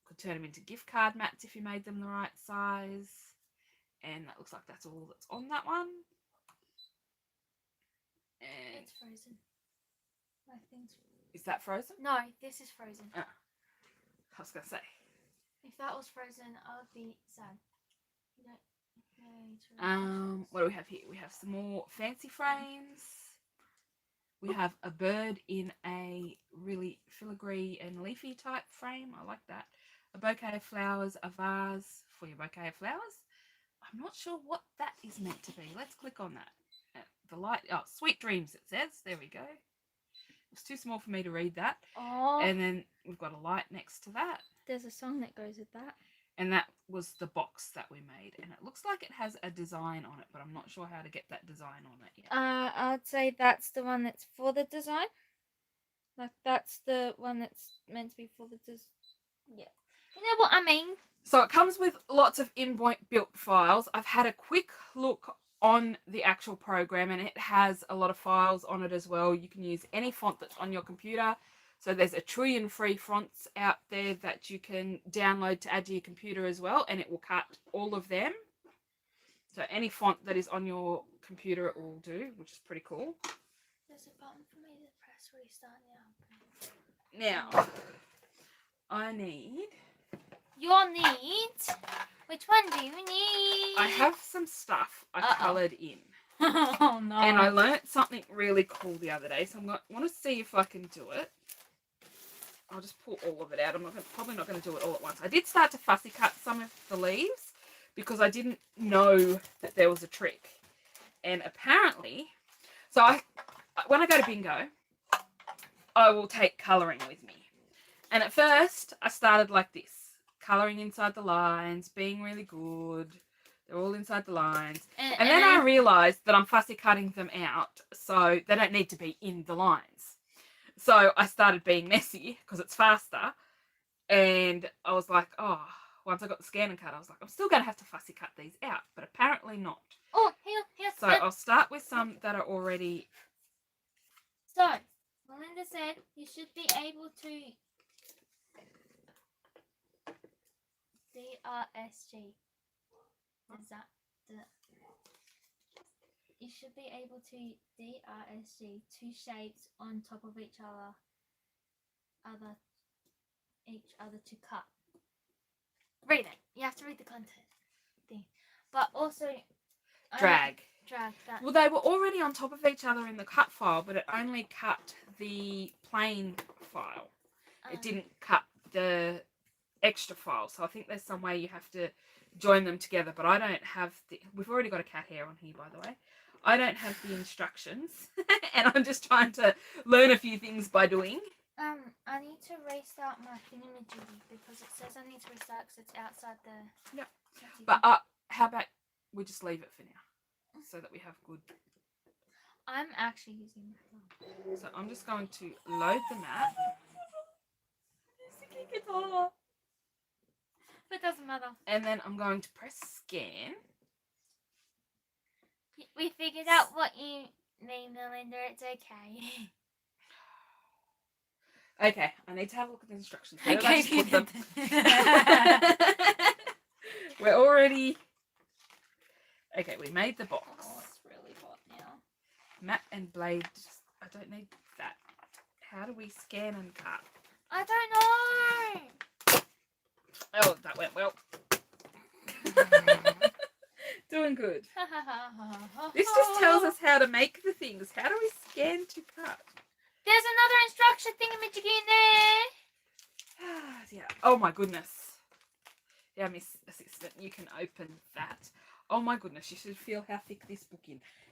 could turn them into gift card mats if you made them the right size. And that looks like that's all that's on that one. And it's frozen. My thing's... Is that frozen? No, this is frozen. Oh. I was going to say. If that was frozen, I would be sad. What do we have here? We have some more fancy frames. We have a bird in a really filigree and leafy type frame. I like that. A bouquet of flowers, a vase for your bouquet of flowers. I'm not sure what that is meant to be. Let's click on that. The light, oh, sweet dreams it says. There we go. It's too small for me to read that. Oh. And then we've got a light next to that. There's a song that goes with that. And that was the box that we made. And it looks like it has a design on it, but I'm not sure how to get that design on it yet. I'd say that's the one that's for the design. Like, that's the one that's meant to be for the design. Yeah. You know what I mean? So it comes with lots of inbuilt files. I've had a quick look on the actual program, and it has a lot of files on it as well. You can use any font that's on your computer. So there's a trillion free fonts out there that you can download to add to your computer as well, and it will cut all of them. So any font that is on your computer it will do, which is pretty cool. There's a button for me to press restart now. Now, I need... You'll need... Which one do you need? I have some stuff I coloured in. Oh no. And I learnt something really cool the other day, so I want to see if I can do it. I'll just pull all of it out. I'm probably not going to do it all at once. I did start to fussy cut some of the leaves because I didn't know that there was a trick. And apparently, so when I go to bingo, I will take colouring with me. And at first, I started like this. Colouring inside the lines, being really good. They're all inside the lines. And then I realised that I'm fussy cutting them out, so they don't need to be in the lines. So I started being messy because it's faster. And I was like, oh, once I got the scan and cut, I was like, I'm still going to have to fussy cut these out. But apparently not. Oh, here. So I'll start with some that are already... So, Melinda said you should be able to... DRSG. Is that the... You should be able to DRSG two shapes on top of each other to cut. Read it. You have to read the content thing. But also Drag that. Well, they were already on top of each other in the cut file, but it only cut the plain file. It didn't cut the extra file. So I think there's some way you have to join them together, but I don't have the... We've already got a cat hair on here, by the way. I don't have the instructions, and I'm just trying to learn a few things by doing. I need to restart my thingamajiggy because it says I need to restart because it's outside the... Yep. But how about we just leave it for now so that we have good... I'm actually using my phone. So I'm just going to load the map. But it doesn't matter. And then I'm going to press scan. We figured out what you mean, Melinda. It's okay. Okay, I need to have a look at the instructions. Okay. Just put them. We're already... Okay, we made the box. Oh, it's really hot now. Mat and blade. I don't need that. How do we scan and cut? I don't know. Oh, that went well. Doing good. This just tells us how to make the things. How do we scan to cut? There's another instruction thingamajiggy in there. Yeah. Oh my goodness. Yeah, Miss Assistant, you can open that. Oh my goodness, you should feel how thick this book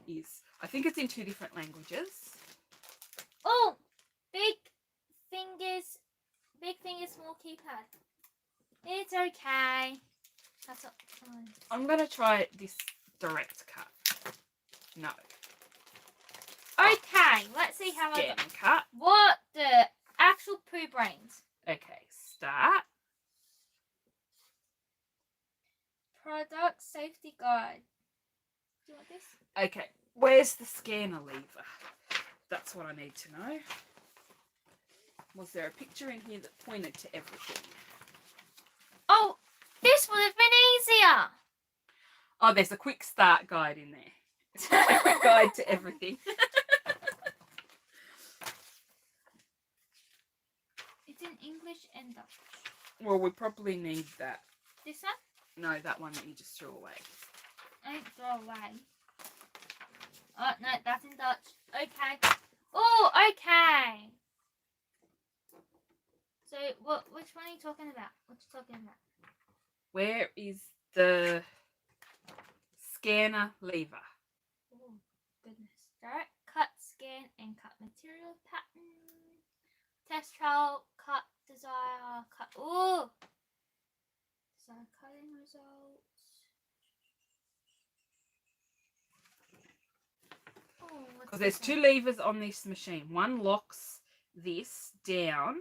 is. I think it's in 2 different languages. keypad. It's okay. That's not fine. I'm going to try this direct cut. No. Okay, let's see how I Scan go. and cut. What the actual poo brains? Okay, start. Product safety guide. Do you want this? Okay, where's the scanner lever? That's what I need to know. Was there a picture in here that pointed to everything? Oh, this would have been easier. Oh, there's a quick start guide in there. It's a quick guide to everything. It's in English and Dutch. Well, we probably need that. This one? No, that one that you just threw away. I didn't throw away. Oh, no, that's in Dutch. Okay. Oh, okay. So, which one are you talking about? What you talking about? Where is the scanner lever? Oh, goodness. Direct cut, scan, and cut material pattern. Test trial, cut, desire, cut. Oh! Desire cutting results. Because there's two levers on this machine. One locks this down,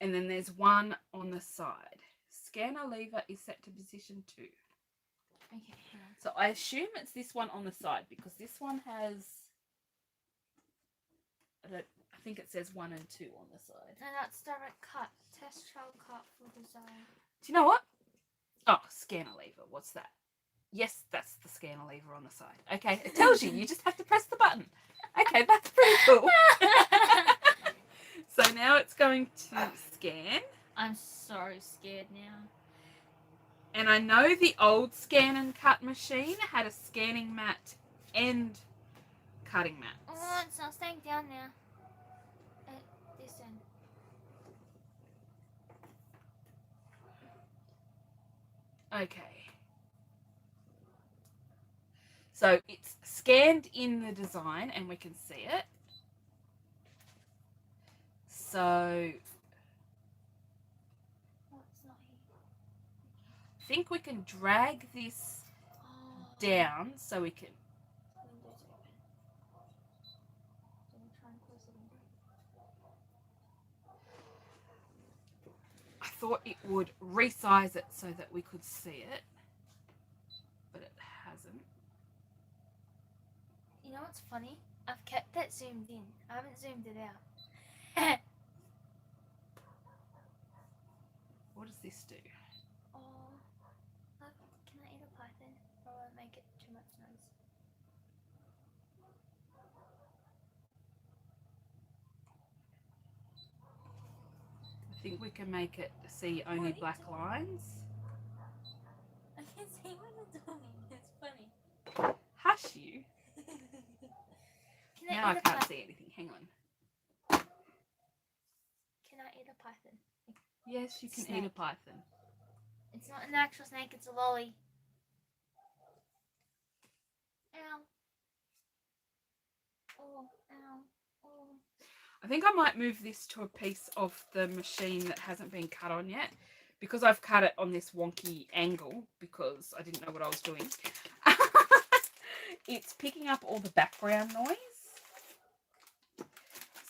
and then there's one on the side. Scanner lever is set to position 2. Okay, hang on. So I assume it's this one on the side because this one has, I think it says 1 and 2 on the side. No, that's direct cut. Test trial cut for desire. Do you know what? Oh, scanner lever. What's that? Yes, that's the scanner lever on the side. Okay, it tells you. You just have to press the button. Okay, that's pretty cool. So now it's going to scan. I'm so scared now. And I know the old scan and cut machine had a scanning mat and cutting mats. Oh, it's not staying down now. This end. Okay. So it's scanned in the design and we can see it. So Oh, it's not here. I think we can drag this down so we can. Window's open. So we'll try and close the window. I thought it would resize it so that we could see it, but it hasn't. You know what's funny? I've kept it zoomed in. I haven't zoomed it out. What does this do? Oh, look, can I eat a python? Or will I make it too much noise? I think we can make it see only black lines. I can see what you're doing. It's funny. Hush you. Can Now I eat a can't python? see anything. Hang on. Can I eat a python? Yes, you can eat a Snake. python. It's not an actual snake, it's a lolly. Ow. Oh, ow. Oh. I think I might move this to a piece of the machine that hasn't been cut on yet because I've cut it on this wonky angle because I didn't know what I was doing. It's picking up all the background noise.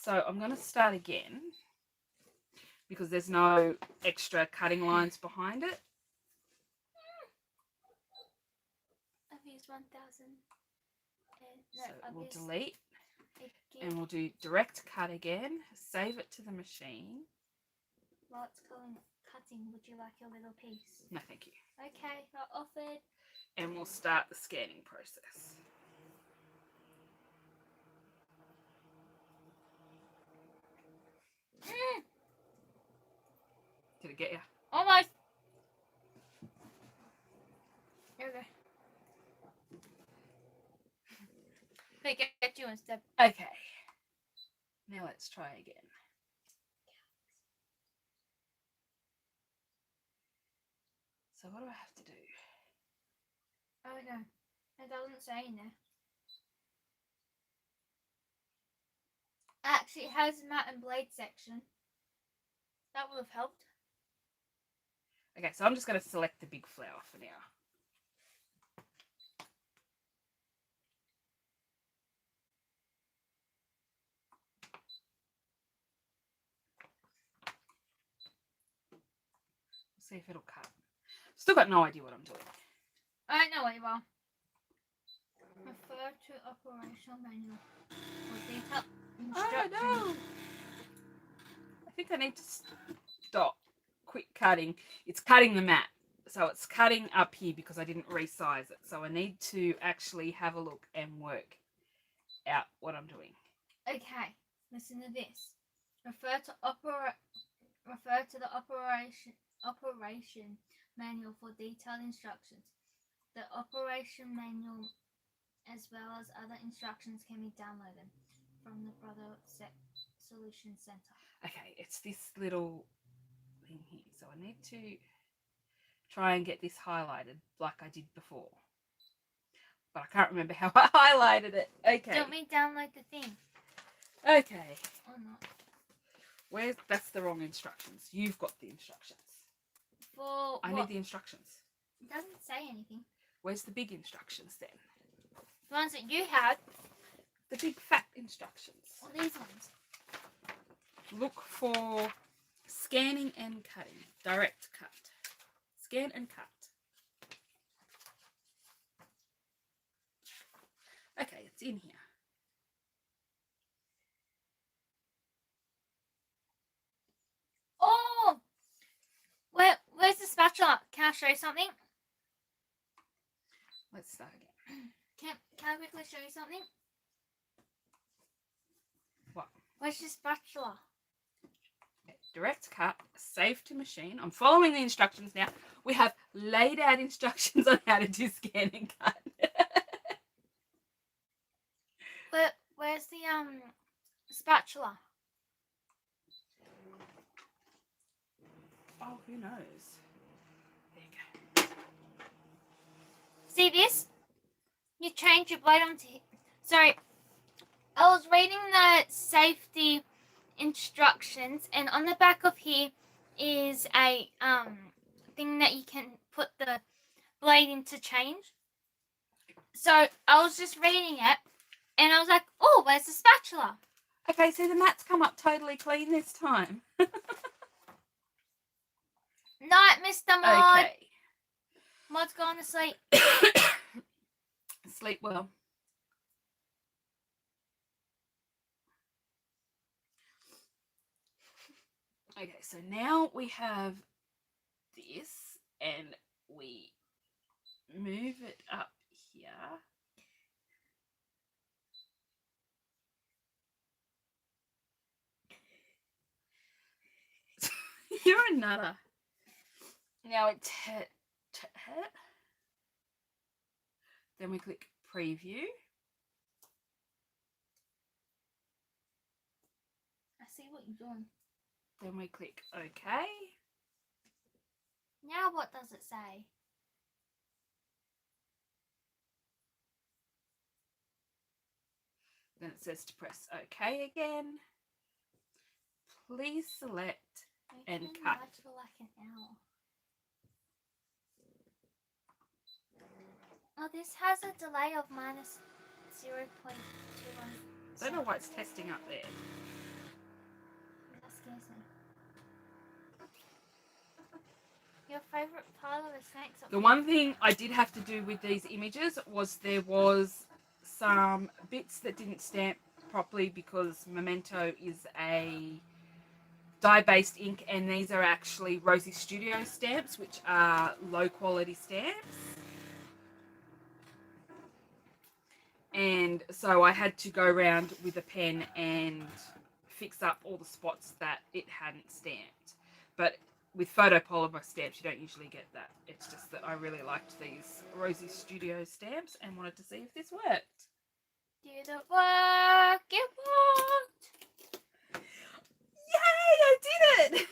So I'm going to start again because there's no extra cutting lines behind it. I've used 1,000. No, So I've we'll used delete a and gig. we'll do direct cut again. Save it to the machine. While it's cutting, would you like a little piece? No, thank you. Okay, I offered. And we'll start the scanning process. Did it get you? Almost. Here we go. They get you instead. Okay. Now let's try again. So what do I have to do? Oh no, it doesn't say in there. Actually, it has mat and blade section. That would have helped. Okay, so I'm just going to select the big flower for now. See if it'll cut. Still got no idea what I'm doing. I don't know what you are. Refer to operational manual for detailed instructions. I know. I think I need to stop. Quit cutting. It's cutting the mat. So it's cutting up here because I didn't resize it. So I need to actually have a look and work out what I'm doing. Okay, listen to this. Refer to the operation manual for detailed instructions. The operation manual as well as other instructions can be downloaded from the Brother Solution Center. Okay, it's this little thing here. So I need to try and get this highlighted like I did before. But I can't remember how I highlighted it. Okay. Don't we download the thing? Okay. Or not? That's the wrong instructions. You've got the instructions. I need the instructions. It doesn't say anything. Where's the big instructions then? The ones that you had. The big fat instructions. Or these ones. Look for scanning and cutting. Direct cut. Scan and cut. Okay, it's in here. Oh! Where's the spatula? Can I show you something? Let's start again. Can I quickly show you something? What? Where's your spatula? Direct cut, save to machine. I'm following the instructions now. We have laid out instructions on how to do scan and cut. Where's the spatula? Oh, who knows? There you go. See this? You change your blade onto here. Sorry, I was reading the safety instructions, and on the back of here is a thing that you can put the blade in to change. So I was just reading it, and I was like, "Oh, where's the spatula?" Okay, so the mat's come up totally clean this time. Night, Mr. Mod. Okay. Mod's gone to sleep. Sleep well. Okay, so now we have this and we move it up here. You're a nutter. Now it's then we click preview. I see what you're doing. Then we click OK. Now what does it say? Then it says to press OK again. Please select and cut. For like an hour. Oh, this has a delay of minus 0.21. I don't know why it's testing up there. That scares me. Your favourite part of the snakes? The one thing I did have to do with these images was there was some bits that didn't stamp properly because Memento is a dye-based ink and these are actually Rosie Studio stamps, which are low quality stamps. And so I had to go around with a pen and fix up all the spots that it hadn't stamped. But with photopolymer stamps, you don't usually get that. It's just that I really liked these Rosie Studio stamps and wanted to see if this worked. Did it work? It worked! Yay, I did it!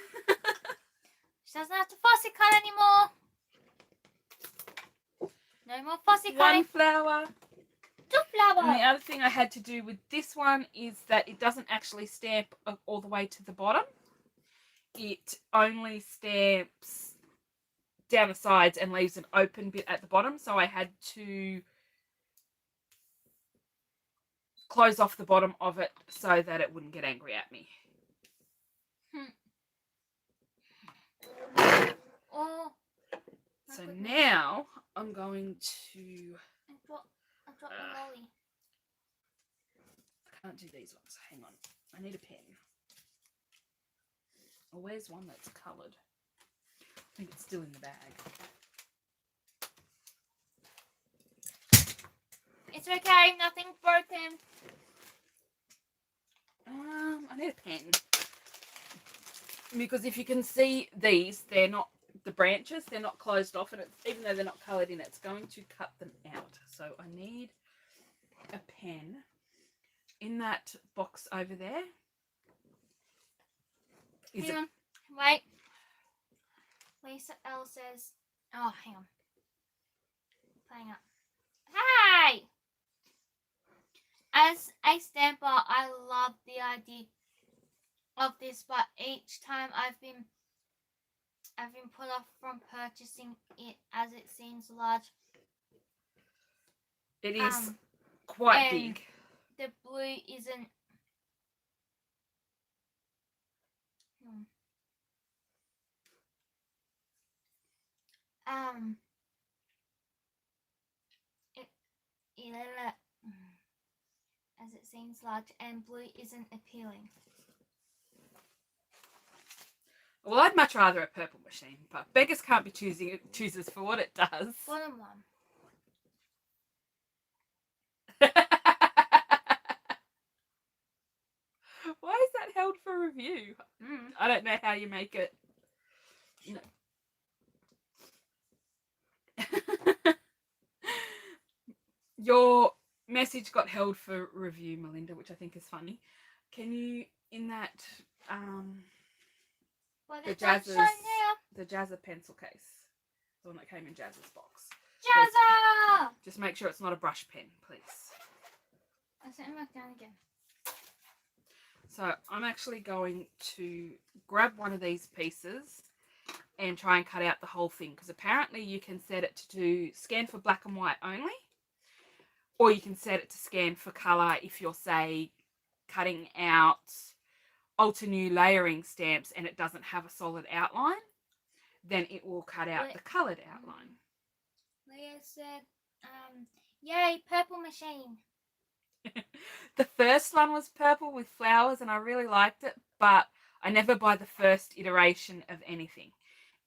She doesn't have to fussy cut anymore. No more fussy cutting. One flower. Two flowers. And the other thing I had to do with this one is that it doesn't actually stamp all the way to the bottom. It only stamps down the sides and leaves an open bit at the bottom. So I had to close off the bottom of it so that it wouldn't get angry at me. Oh. So now I'm going to... I dropped the lolly. I can't do these ones. Hang on. I need a pen. Oh, where's one that's coloured? I think it's still in the bag. It's okay. Nothing's broken. I need a pen. Because if you can see these, they're not the branches, they're not closed off, and it's, even though they're not coloured in, it's going to cut them out. So I need a pen in that box over there. Hang on. Wait. Lisa L says, oh, hang on. Playing up. Hey! As a stamper, I love the idea of this, but each time I've been put off from purchasing it as it seems large. It is quite big. The blue isn't. As it seems large, and blue isn't appealing. Well, I'd much rather a purple machine, but beggars can't be choosers for what it does. Bottom one. Why is that held for review? I don't know how you make it. No. Your message got held for review, Melinda, which I think is funny. Can you, in that, the Jazza pencil case, the one that came in Jazza's box. Jazza! Just make sure it's not a brush pen, please. I set them back down again. So I'm actually going to grab one of these pieces and try and cut out the whole thing, because apparently you can set it to scan for black and white only, or you can set it to scan for colour if you're, say, cutting out Altenew layering stamps and it doesn't have a solid outline, then it will cut out the coloured outline. Leah said, yay, purple machine. The first one was purple with flowers and I really liked it, but I never buy the first iteration of anything.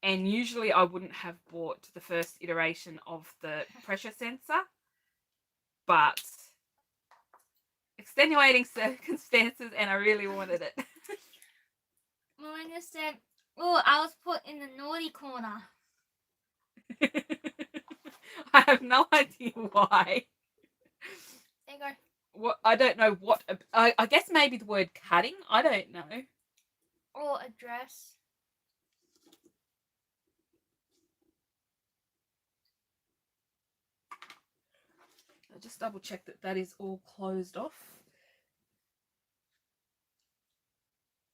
And usually I wouldn't have bought the first iteration of the pressure sensor, but extenuating circumstances and I really wanted it. Melinda said, oh, I was put in the naughty corner. I have no idea why. There you go. What, I don't know what, I guess maybe the word cutting, I don't know. Or a dress. I'll just double check that that is all closed off.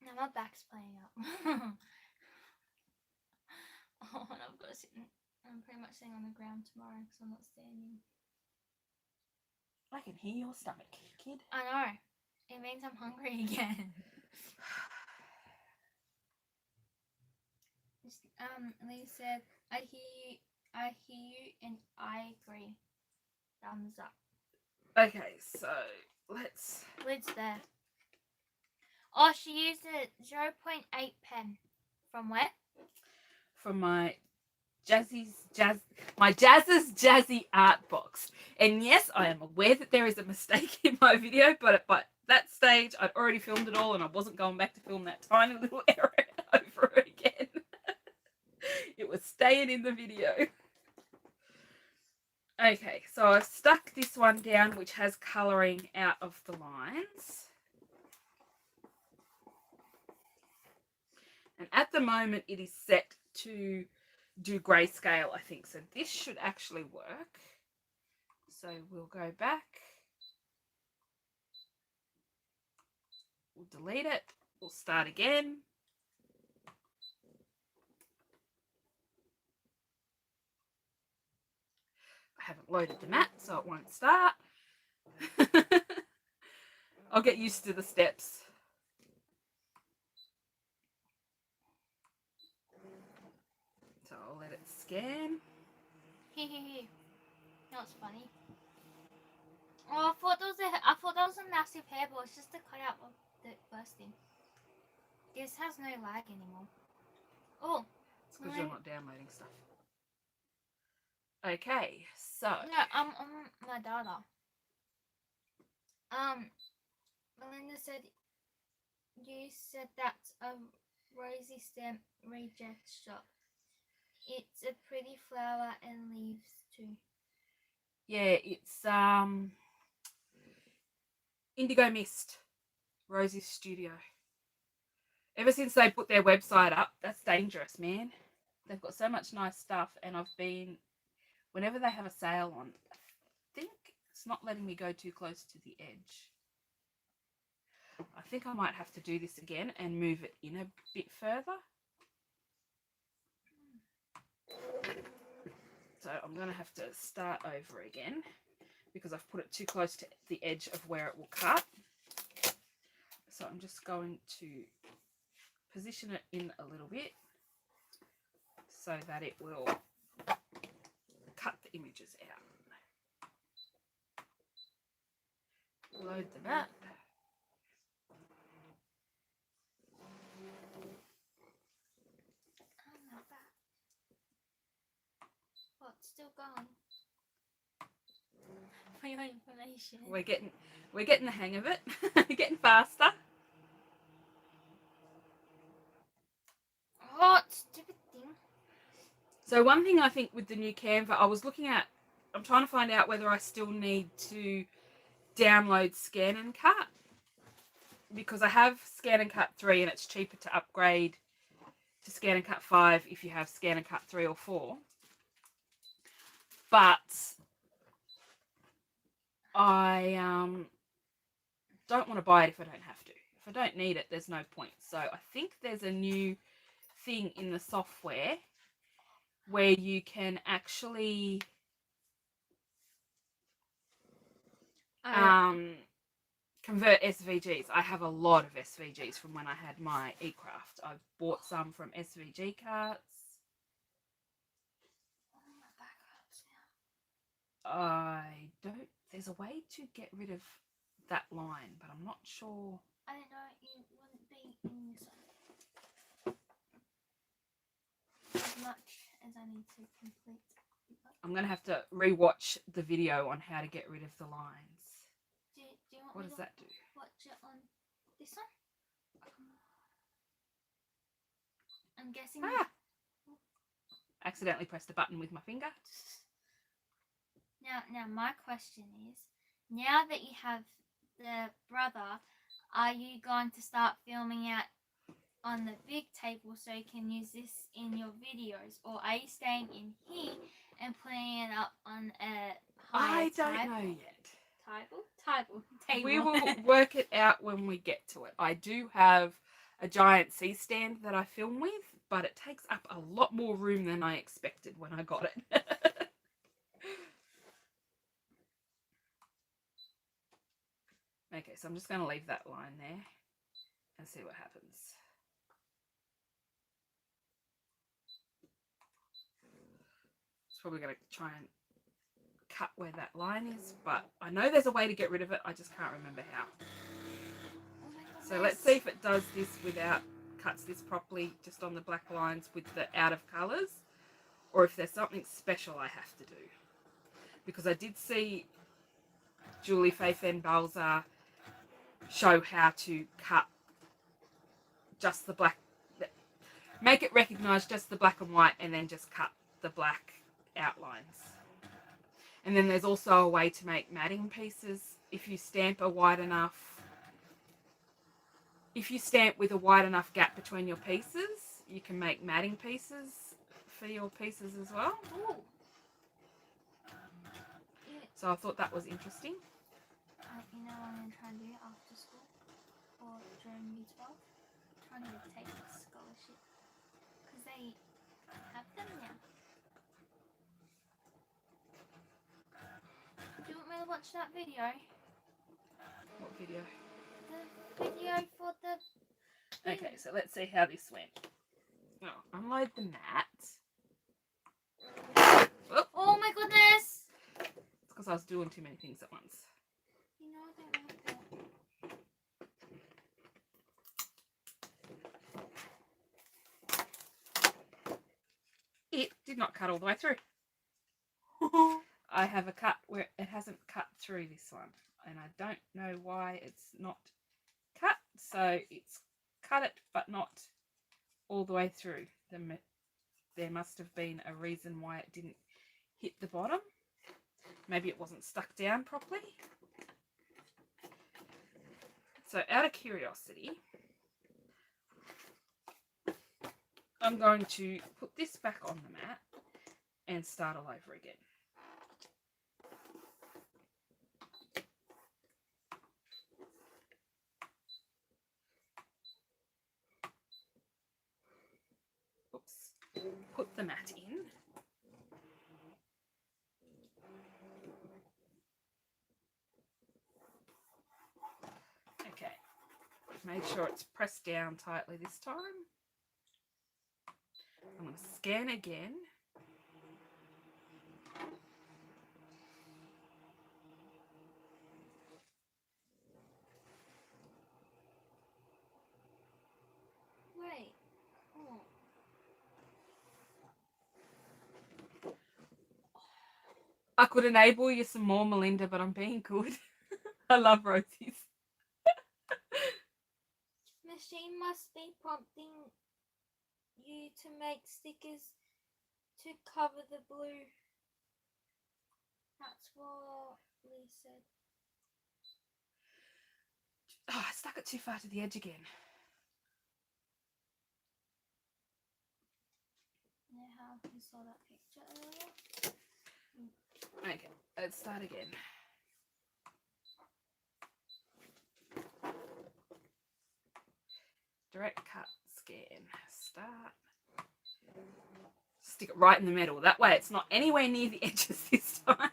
Now my back's playing up. Oh, and I've got to sit I'm pretty much sitting on the ground tomorrow because I'm not standing. I can hear your stomach, kid. I know. It means I'm hungry again. Lee said, I hear you, and I agree. Thumbs up. Okay, so let's... Lid's there. Oh, she used a 0.8 pen. From where? From my Jazz's Jazzy art box. And yes, I am aware that there is a mistake in my video, but at that stage, I'd already filmed it all and I wasn't going back to film that tiny little error over again. It was staying in the video. Okay, so I've stuck this one down, which has colouring out of the lines. And at the moment, it is set to do grayscale, I think. So this should actually work. So we'll go back. We'll delete it. We'll start again. haven't loaded the mat, so it won't start. I'll get used to the steps. So I'll let it scan. That's funny. Oh, I thought that was a massive hairball. It's just to cut out of the bursting. This has no lag anymore. Oh, It's because you're not downloading stuff. Okay, so no, I'm on my data. Melinda said you said that's a rosy stem reject shop. It's a pretty flower and leaves too. yeah, it's Indigo Mist, Rosie's studio. Ever since they put their website up, that's dangerous, man. They've got so much nice stuff, and I've been, whenever they have a sale on, I think it's not letting me go too close to the edge. I think I might have to do this again and move it in a bit further. So I'm going to have to start over again because I've put it too close to the edge of where it will cut. So I'm just going to position it in a little bit so that it will cut the images out. Load the map. Oh, it's still going. For your information. We're getting the hang of it. Getting faster. Oh, stupid thing. So one thing I think with the new Canva, I'm trying to find out whether I still need to download Scan and Cut, because I have Scan and Cut 3 and it's cheaper to upgrade to Scan and Cut 5 if you have Scan and Cut 3 or 4. But I don't want to buy it if I don't have to. If I don't need it, there's no point. So I think there's a new thing in the software where you can actually convert SVGs. I have a lot of SVGs from when I had my eCraft. I've bought some from SVG carts. There's a way to get rid of that line, but I'm not sure. I don't know, it wouldn't be in this one. As much as I need to complete. I'm going to have to rewatch the video on how to get rid of the lines. Do you want what me does to that do? Watch it on this one? I'm guessing. Accidentally pressed a button with my finger. Now my question is, now that you have the brother, are you going to start filming out on the big table so you can use this in your videos, or are you staying in here and putting it up on a higher I don't know yet. Table. We will work it out when we get to it. I do have a giant C-stand that I film with, but it takes up a lot more room than I expected when I got it. Okay, so I'm just going to leave that line there and see what happens. It's probably going to try and cut where that line is, but I know there's a way to get rid of it. I just can't remember how. So let's see if it does this without, cuts this properly just on the black lines with the out of colours, or if there's something special I have to do. Because I did see Julie Faith and Balza show how to cut just the black, make it recognise just the black and white, and then just cut the black outlines. And then there's also a way to make matting pieces. If you stamp with a wide enough gap between your pieces, you can make matting pieces for your pieces as well. Ooh. So I thought that was interesting. You know what I'm going to try and do after school or during year 12? Trying to take a scholarship because they have them now. watch that video? What video? The video for the... Okay, so let's see how this went. Oh, unload the mat. Oh my goodness! It's because I was doing too many things at once. You know I don't like that. It did not cut all the way through. I have a cut where it hasn't cut through this one, and I don't know why it's not cut. So it's cut it, but not all the way through. There must have been a reason why it didn't hit the bottom. Maybe it wasn't stuck down properly. So out of curiosity, I'm going to put this back on the mat and start all over again. Oops. Put the mat in. Okay. Make sure it's pressed down tightly this time. I'm going to scan again. Wait. Oh. I could enable you some more, Melinda, but I'm being good. I love rosies. Machine must be prompting you to make stickers to cover the blue. That's what Lee said. Oh, I stuck it too far to the edge again. You know how you saw that picture earlier? Okay, let's start again. Direct cut, scan, start. Stick it right in the middle. That way it's not anywhere near the edges this time.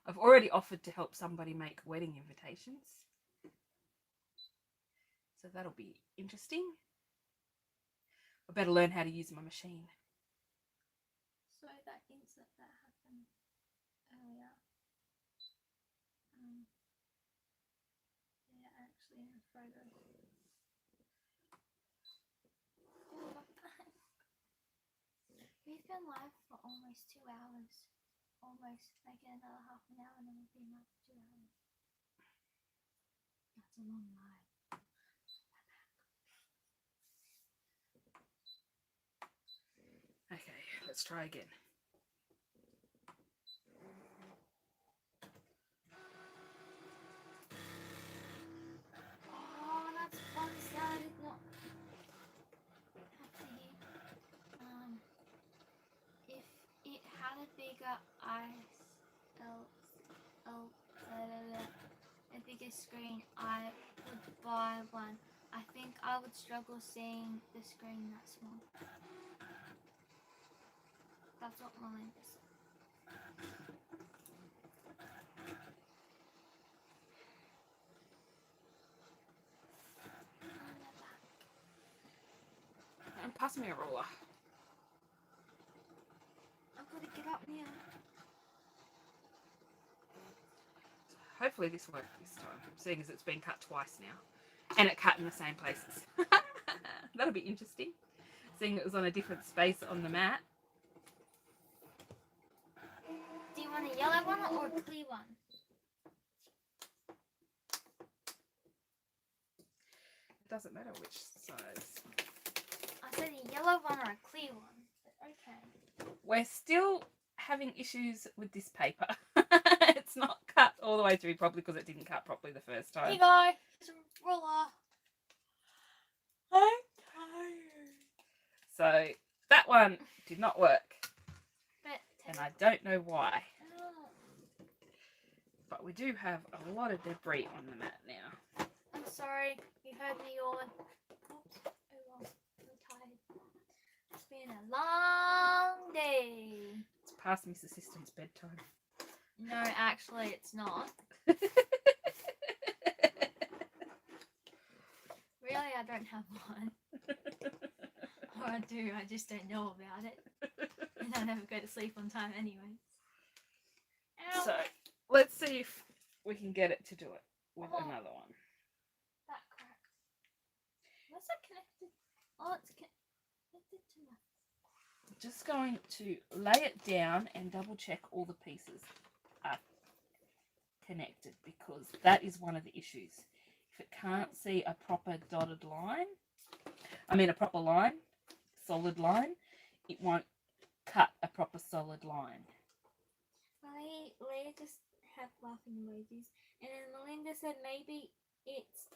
I've already offered to help somebody make wedding invitations. So that'll be interesting. I better learn how to use my machine. So that insert that happened earlier. Yeah, actually in a photo. We've been live for almost 2 hours. Almost. Make it another half an hour and then we'll be live for 2 hours. That's a long live. Okay, let's try again. Oh, that's one side. It's not have to hit. If it had a bigger a bigger screen, I would buy one. I think I would struggle seeing the screen that small. That's what Melinda said. And pass me a ruler. I've got to get up now. Hopefully this worked this time, seeing as it's been cut twice now. And it cut in the same places. That'll be interesting, seeing it was on a different space on the mat. Do you want a yellow one or a clear one? It doesn't matter which size. I said a yellow one or a clear one. But okay. We're still having issues with this paper. It's not cut all the way through properly because it didn't cut properly the first time. Here you go. Here's a ruler. I'm tired. So that one did not work. But And I don't know why. oh. But we do have a lot of debris on the mat now. I'm sorry, you heard me yawn. Oops. Oh well, I'm tired. It's been a long day. It's past Miss Assistant's bedtime. No, actually, it's not. Really, I don't have one. Or I do, I just don't know about it. And I never go to sleep on time anyway. Ow. So, let's see if we can get it to do it with Oh. another one. That cracked. What's that connected? Oh, it's connected to my... Just going to lay it down and double check all the pieces are connected, because that is one of the issues. If it can't see a proper dotted line, a proper line, solid line, it won't cut a proper solid line. Leah just had laughing emojis, and then Melinda said maybe it's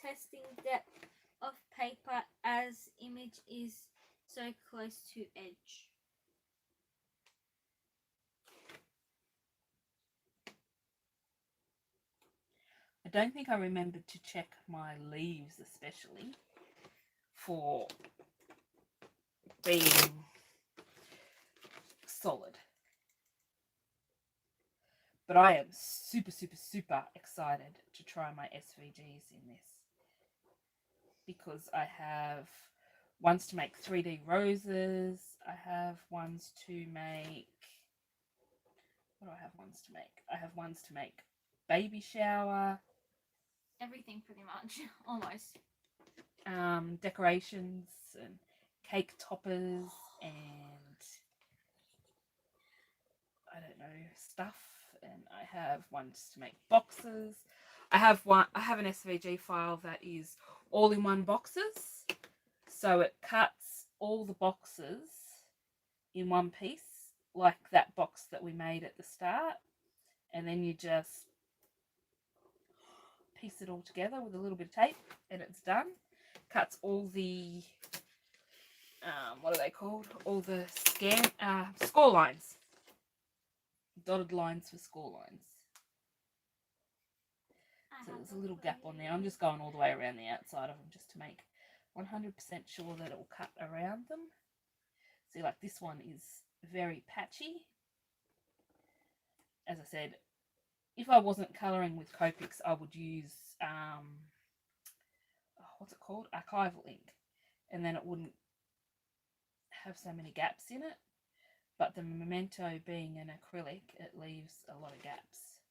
testing depth of paper as image is so close to edge. I don't think I remembered to check my leaves, especially for being solid. But I am super, super, super excited to try my SVGs in this, because I have ones to make 3D roses. I have ones to make... What do I have ones to make? I have ones to make baby shower. Everything pretty much, almost. Decorations and cake toppers and I don't know, stuff. And I have ones to make boxes. I have an SVG file that is all-in-one boxes, so it cuts all the boxes in one piece, like that box that we made at the start, and then you just piece it all together with a little bit of tape and it's done. Cuts all the what are they called? All the score lines. Dotted lines for score lines. So there's a little gap on there. I'm just going all the way around the outside of them just to make 100% sure that it will cut around them. See, like this one is very patchy. As I said, if I wasn't colouring with Copics, I would use, what's it called? Archival ink. And then it wouldn't have so many gaps in it. But the Memento being an acrylic, it leaves a lot of gaps.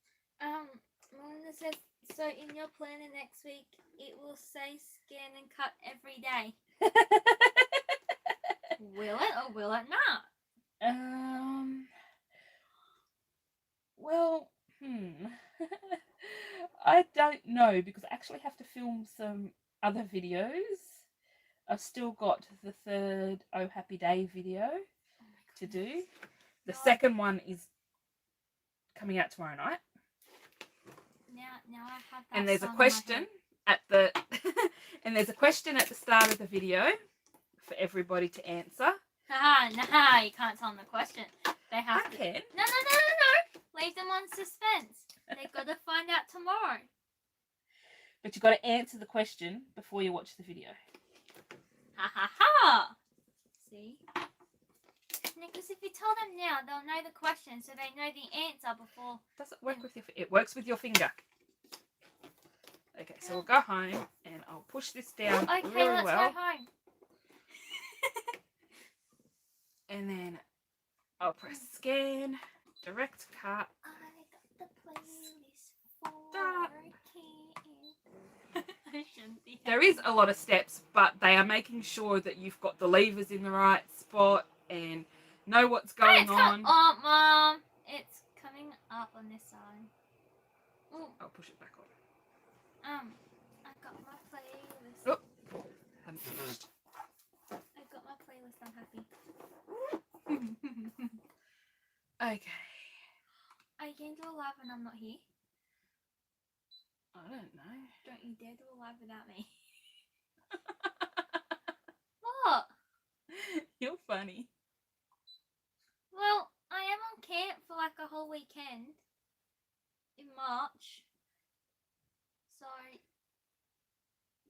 Melinda says, so in your planner next week, it will say scan and cut every day. Will it or will it not? Well, I don't know, because I actually have to film some other videos. I've still got the third Oh Happy Day video to do. The second one is coming out tomorrow night. Now I have that. And there's a question at the and there's a question at the start of the video for everybody to answer. Nah, you can't tell them the question. They have to. Can. No. Leave them on suspense. They've got to find out tomorrow. But you've got to answer the question before you watch the video. Ha. See? Because if you tell them now, they'll know the question, so they know the answer before. Does it work with your... It works with your finger. Okay, so we'll go home and I'll push this down really let's well. go home. And then I'll press scan, direct cut. I got the playlist for Stop. I shouldn't be. There is a lot of steps, but they are making sure that you've got the levers in the right spot and know what's going on. Oh, Mom, it's coming up on this side. Ooh. I'll push it back on. I got my playlist. Oh, haven't finished. I got my playlist. I'm happy. Okay. Are you going to do a live when I'm not here? I don't know. Don't you dare do a live without me. What? You're funny. Well, I am on camp for like a whole weekend in March.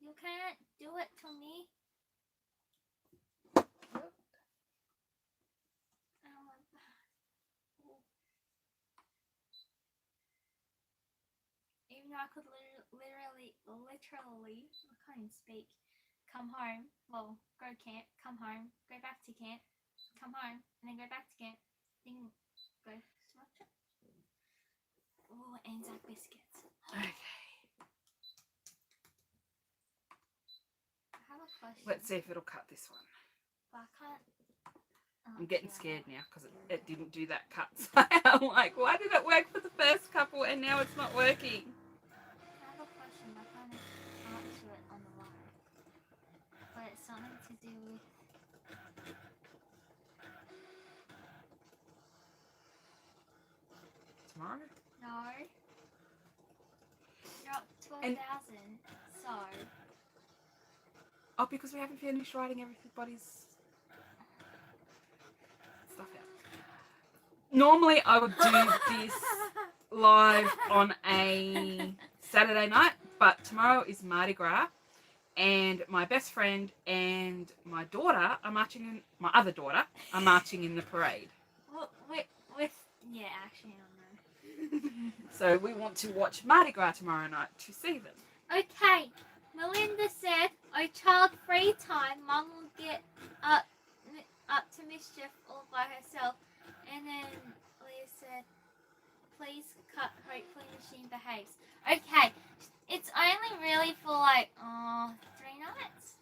You can't do it to me. Even though I could literally, I can't even speak. Come home. Well, go camp. Come home. Go back to camp. Come home, and then go back to camp. Then go to my trip. Oh, Anzac biscuits. Okay. I have a question. Let's see if it'll cut this one. But I can't. I'm getting scared now because it didn't do that cut. So I'm like, why did it work for the first couple and now it's not working? I have a question. I can't answer it on the line. But it's something to do with. Tomorrow? No. You're up 12,000. So. Oh, because we haven't finished writing everybody's stuff out. Normally I would do this live on a Saturday night, but tomorrow is Mardi Gras and my best friend and my daughter are marching in, my other daughter are marching in the parade. Yeah, actually I don't know. So we want to watch Mardi Gras tomorrow night to see them. Okay, Melinda said, "Oh, child free time. Mum will get up to mischief all by herself." And then Leah said, "Please cut. Hopefully, machine behaves." Okay, it's only really for like 3 nights.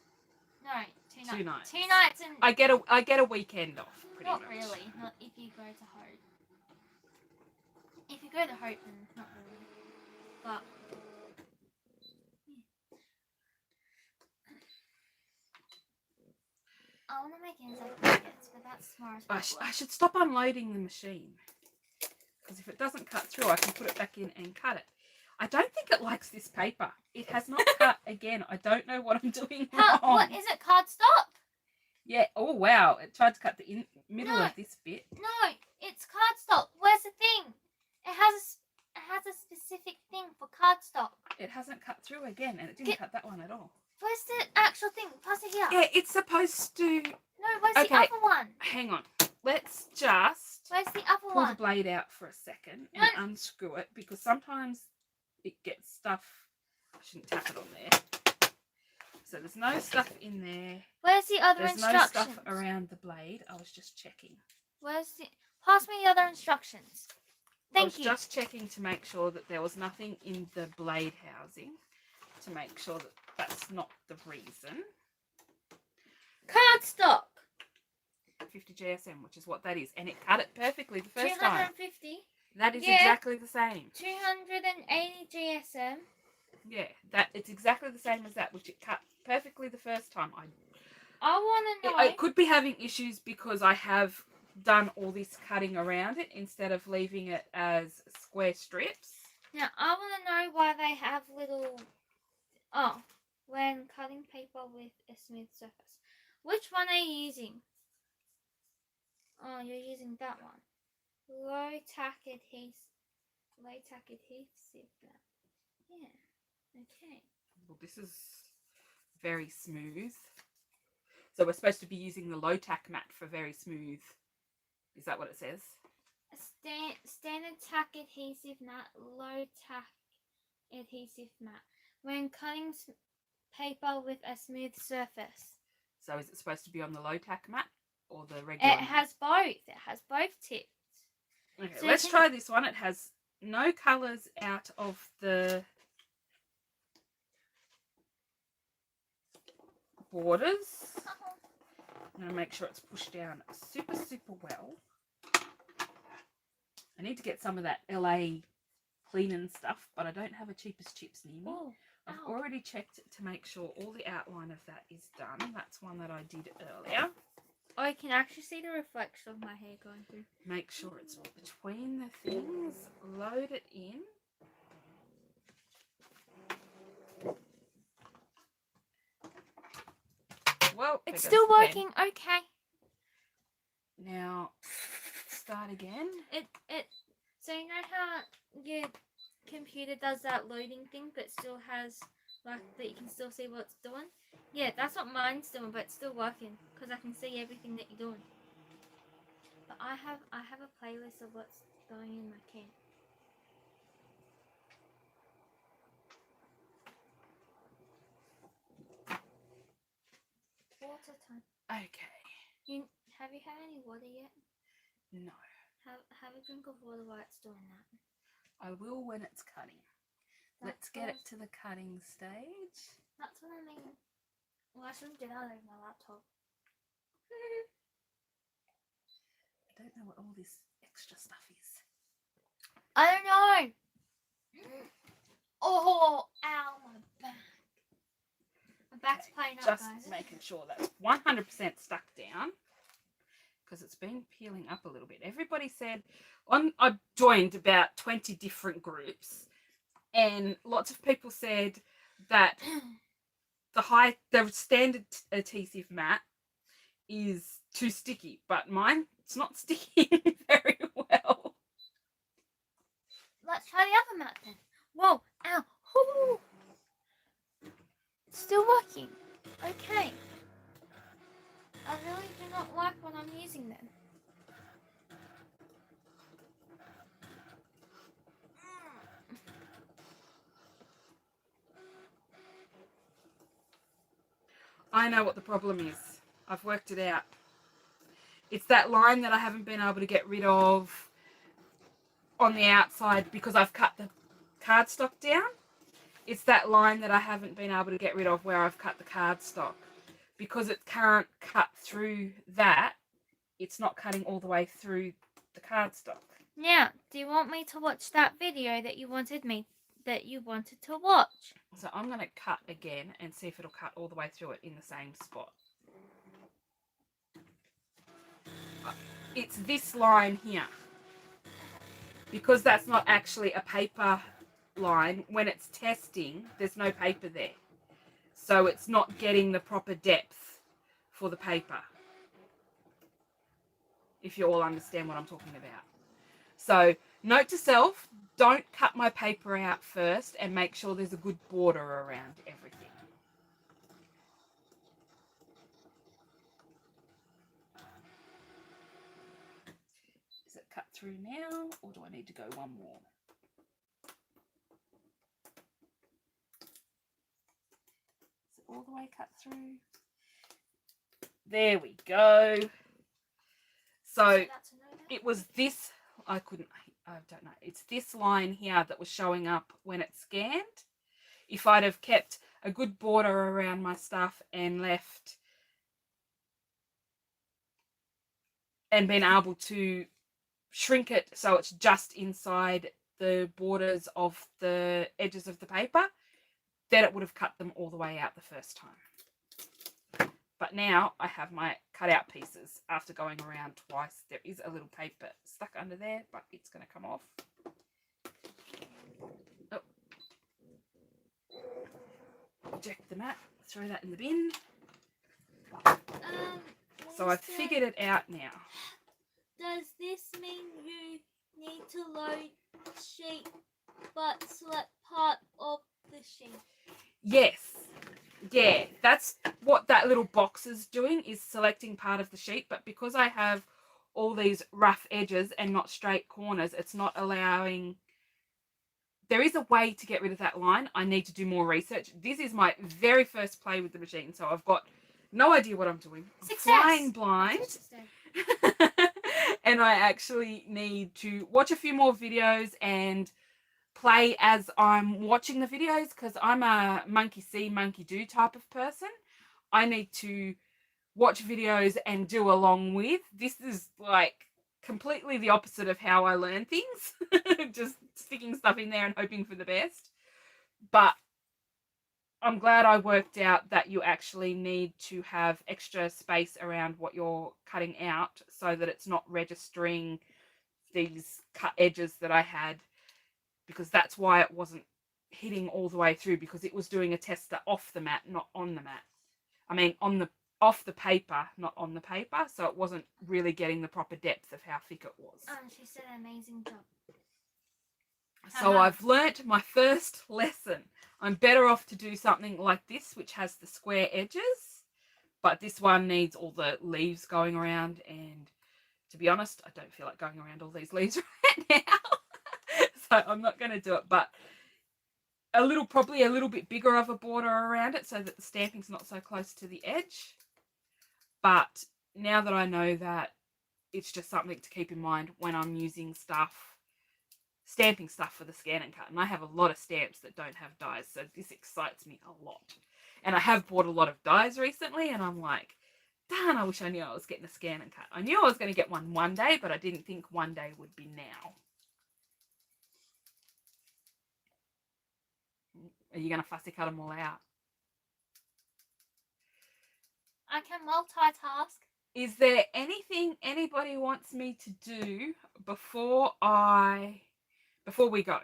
No, 2 nights. 2 nights. 2 nights and I get a weekend off. Pretty not much. really. Not if you go to Hope. If you go to Hope, then not really. But. I want to make Anzac biscuits, but that's tomorrow's I should stop unloading the machine. Because if it doesn't cut through, I can put it back in and cut it. I don't think it likes this paper. It has not cut again. I don't know what I'm doing wrong. What is it? Cardstock? Yeah. Oh, wow. It tried to cut the middle of this bit. No, it's cardstock. Where's the thing? It has a specific thing for cardstock. It hasn't cut through again, and it didn't cut that one at all. Where's the actual thing? Pass it here. Yeah, it's supposed to... No, where's the other one? Hang on. Let's just Where's the other pull one? the blade out for a second and unscrew it, because sometimes it gets stuff. I shouldn't tap it on there. So there's no stuff in there. Where's the other There's instructions? no stuff around the blade. I was just checking. Where's the... Pass me the other instructions. Thank you. I was just checking to make sure that there was nothing in the blade housing, to make sure that that's not the reason. Cardstock. 50 GSM, which is what that is, and it cut it perfectly the first time. 250. That is exactly the same. 280 GSM. Yeah, it's exactly the same as that, which it cut perfectly the first time. I want to know. I could be having issues because I have done all this cutting around it instead of leaving it as square strips. Now, I want to know why they have little... Oh, when cutting paper with a smooth surface. Which one are you using? Oh, you're using that one. Low tack adhesive. Yeah. Okay. Well, this is very smooth. So we're supposed to be using the low tack mat for very smooth. Is that what it says? A standard tack adhesive mat, low tack adhesive mat. When cutting paper with a smooth surface. So is it supposed to be on the low tack mat or the regular? It has both. It has both tips. Okay, so let's try this one. It has no colours out of the borders. I'm going to make sure it's pushed down super, super well. I need to get some of that LA cleaning stuff, but I don't have a cheapest chips near me. Oh, I've already checked to make sure all the outline of that is done. That's one that I did earlier. I can actually see the reflection of my hair going through. Make sure it's between the things. Load it in. Well, it's still working. Again. Okay. Now, start again. So you know how your computer does that loading thing, but still has Like that you can still see what it's doing. Yeah, that's what mine's doing, but it's still working because I can see everything that you're doing. But I have a playlist of what's going in my can. Water time. Okay. Have you had any water yet? No. Have a drink of water while it's doing that. I will when it's cutting. Let's get it to the cutting stage. That's what I mean. Well, I shouldn't do that over my laptop. I don't know what all this extra stuff is. I don't know. Oh, ow, my back. My back's playing up, Just guys. making sure that's 100% stuck down because it's been peeling up a little bit. Everybody said, I joined about 20 different groups, and lots of people said that the standard adhesive mat is too sticky, but mine, it's not sticking very well. Let's try the other mat then. Whoa, ow. Ooh. It's still working. Okay. I really do not like what I'm using then. I know what the problem is. I've worked it out. It's that line that I haven't been able to get rid of on the outside because I've cut the cardstock down. It's that line that I haven't been able to get rid of where I've cut the cardstock. Because it can't cut through that, it's not cutting all the way through the cardstock. Now, do you want me to watch that video that you wanted to watch? So I'm going to cut again and see if it'll cut all the way through it in the same spot. It's this line here. Because that's not actually a paper line, when it's testing, there's no paper there. So it's not getting the proper depth for the paper. If you all understand what I'm talking about. So, note to self, don't cut my paper out first and make sure there's a good border around everything. Is it cut through now, or do I need to go one more? Is it all the way cut through? There we go. So it was this, I don't know, it's this line here that was showing up when it scanned. If I'd have kept a good border around my stuff and left and been able to shrink it so it's just inside the borders of the edges of the paper, then it would have cut them all the way out the first time. But now I have my cutout pieces after going around twice. There is a little paper stuck under there, but it's going to come off. Oh. Eject the mat. Throw that in the bin. So I've figured it out now. Does this mean you need to load sheet but select part of the sheet? Yes. Yeah, that's what that little box is doing, is selecting part of the sheet. But because I have all these rough edges and not straight corners, it's not allowing... There is a way to get rid of that line. I need to do more research. This is my very first play with the machine, so I've got no idea what I'm doing. I'm flying blind. And I actually need to watch a few more videos and play as I'm watching the videos, because I'm a monkey see, monkey do type of person. I need to watch videos and do along with. This is like completely the opposite of how I learn things. Just sticking stuff in there and hoping for the best. But I'm glad I worked out that you actually need to have extra space around what you're cutting out so that it's not registering these cut edges that I had, because that's why it wasn't hitting all the way through, because it was doing a tester off the mat, not on the mat. I mean, off the paper, not on the paper, so it wasn't really getting the proper depth of how thick it was. Oh, she said an amazing job. So I've learnt my first lesson. I'm better off to do something like this, which has the square edges, but this one needs all the leaves going around, and to be honest, I don't feel like going around all these leaves right now. So I'm not going to do it, but probably a little bit bigger of a border around it so that the stamping's not so close to the edge. But now that I know that, it's just something to keep in mind when I'm using stamping stuff for the scan and cut. And I have a lot of stamps that don't have dies, so this excites me a lot. And I have bought a lot of dies recently, and I'm like, darn, I wish I knew I was getting a scan and cut. I knew I was going to get one day, but I didn't think one day would be now. Are you going to fussy cut them all out? I can multitask. Is there anything anybody wants me to do before we go?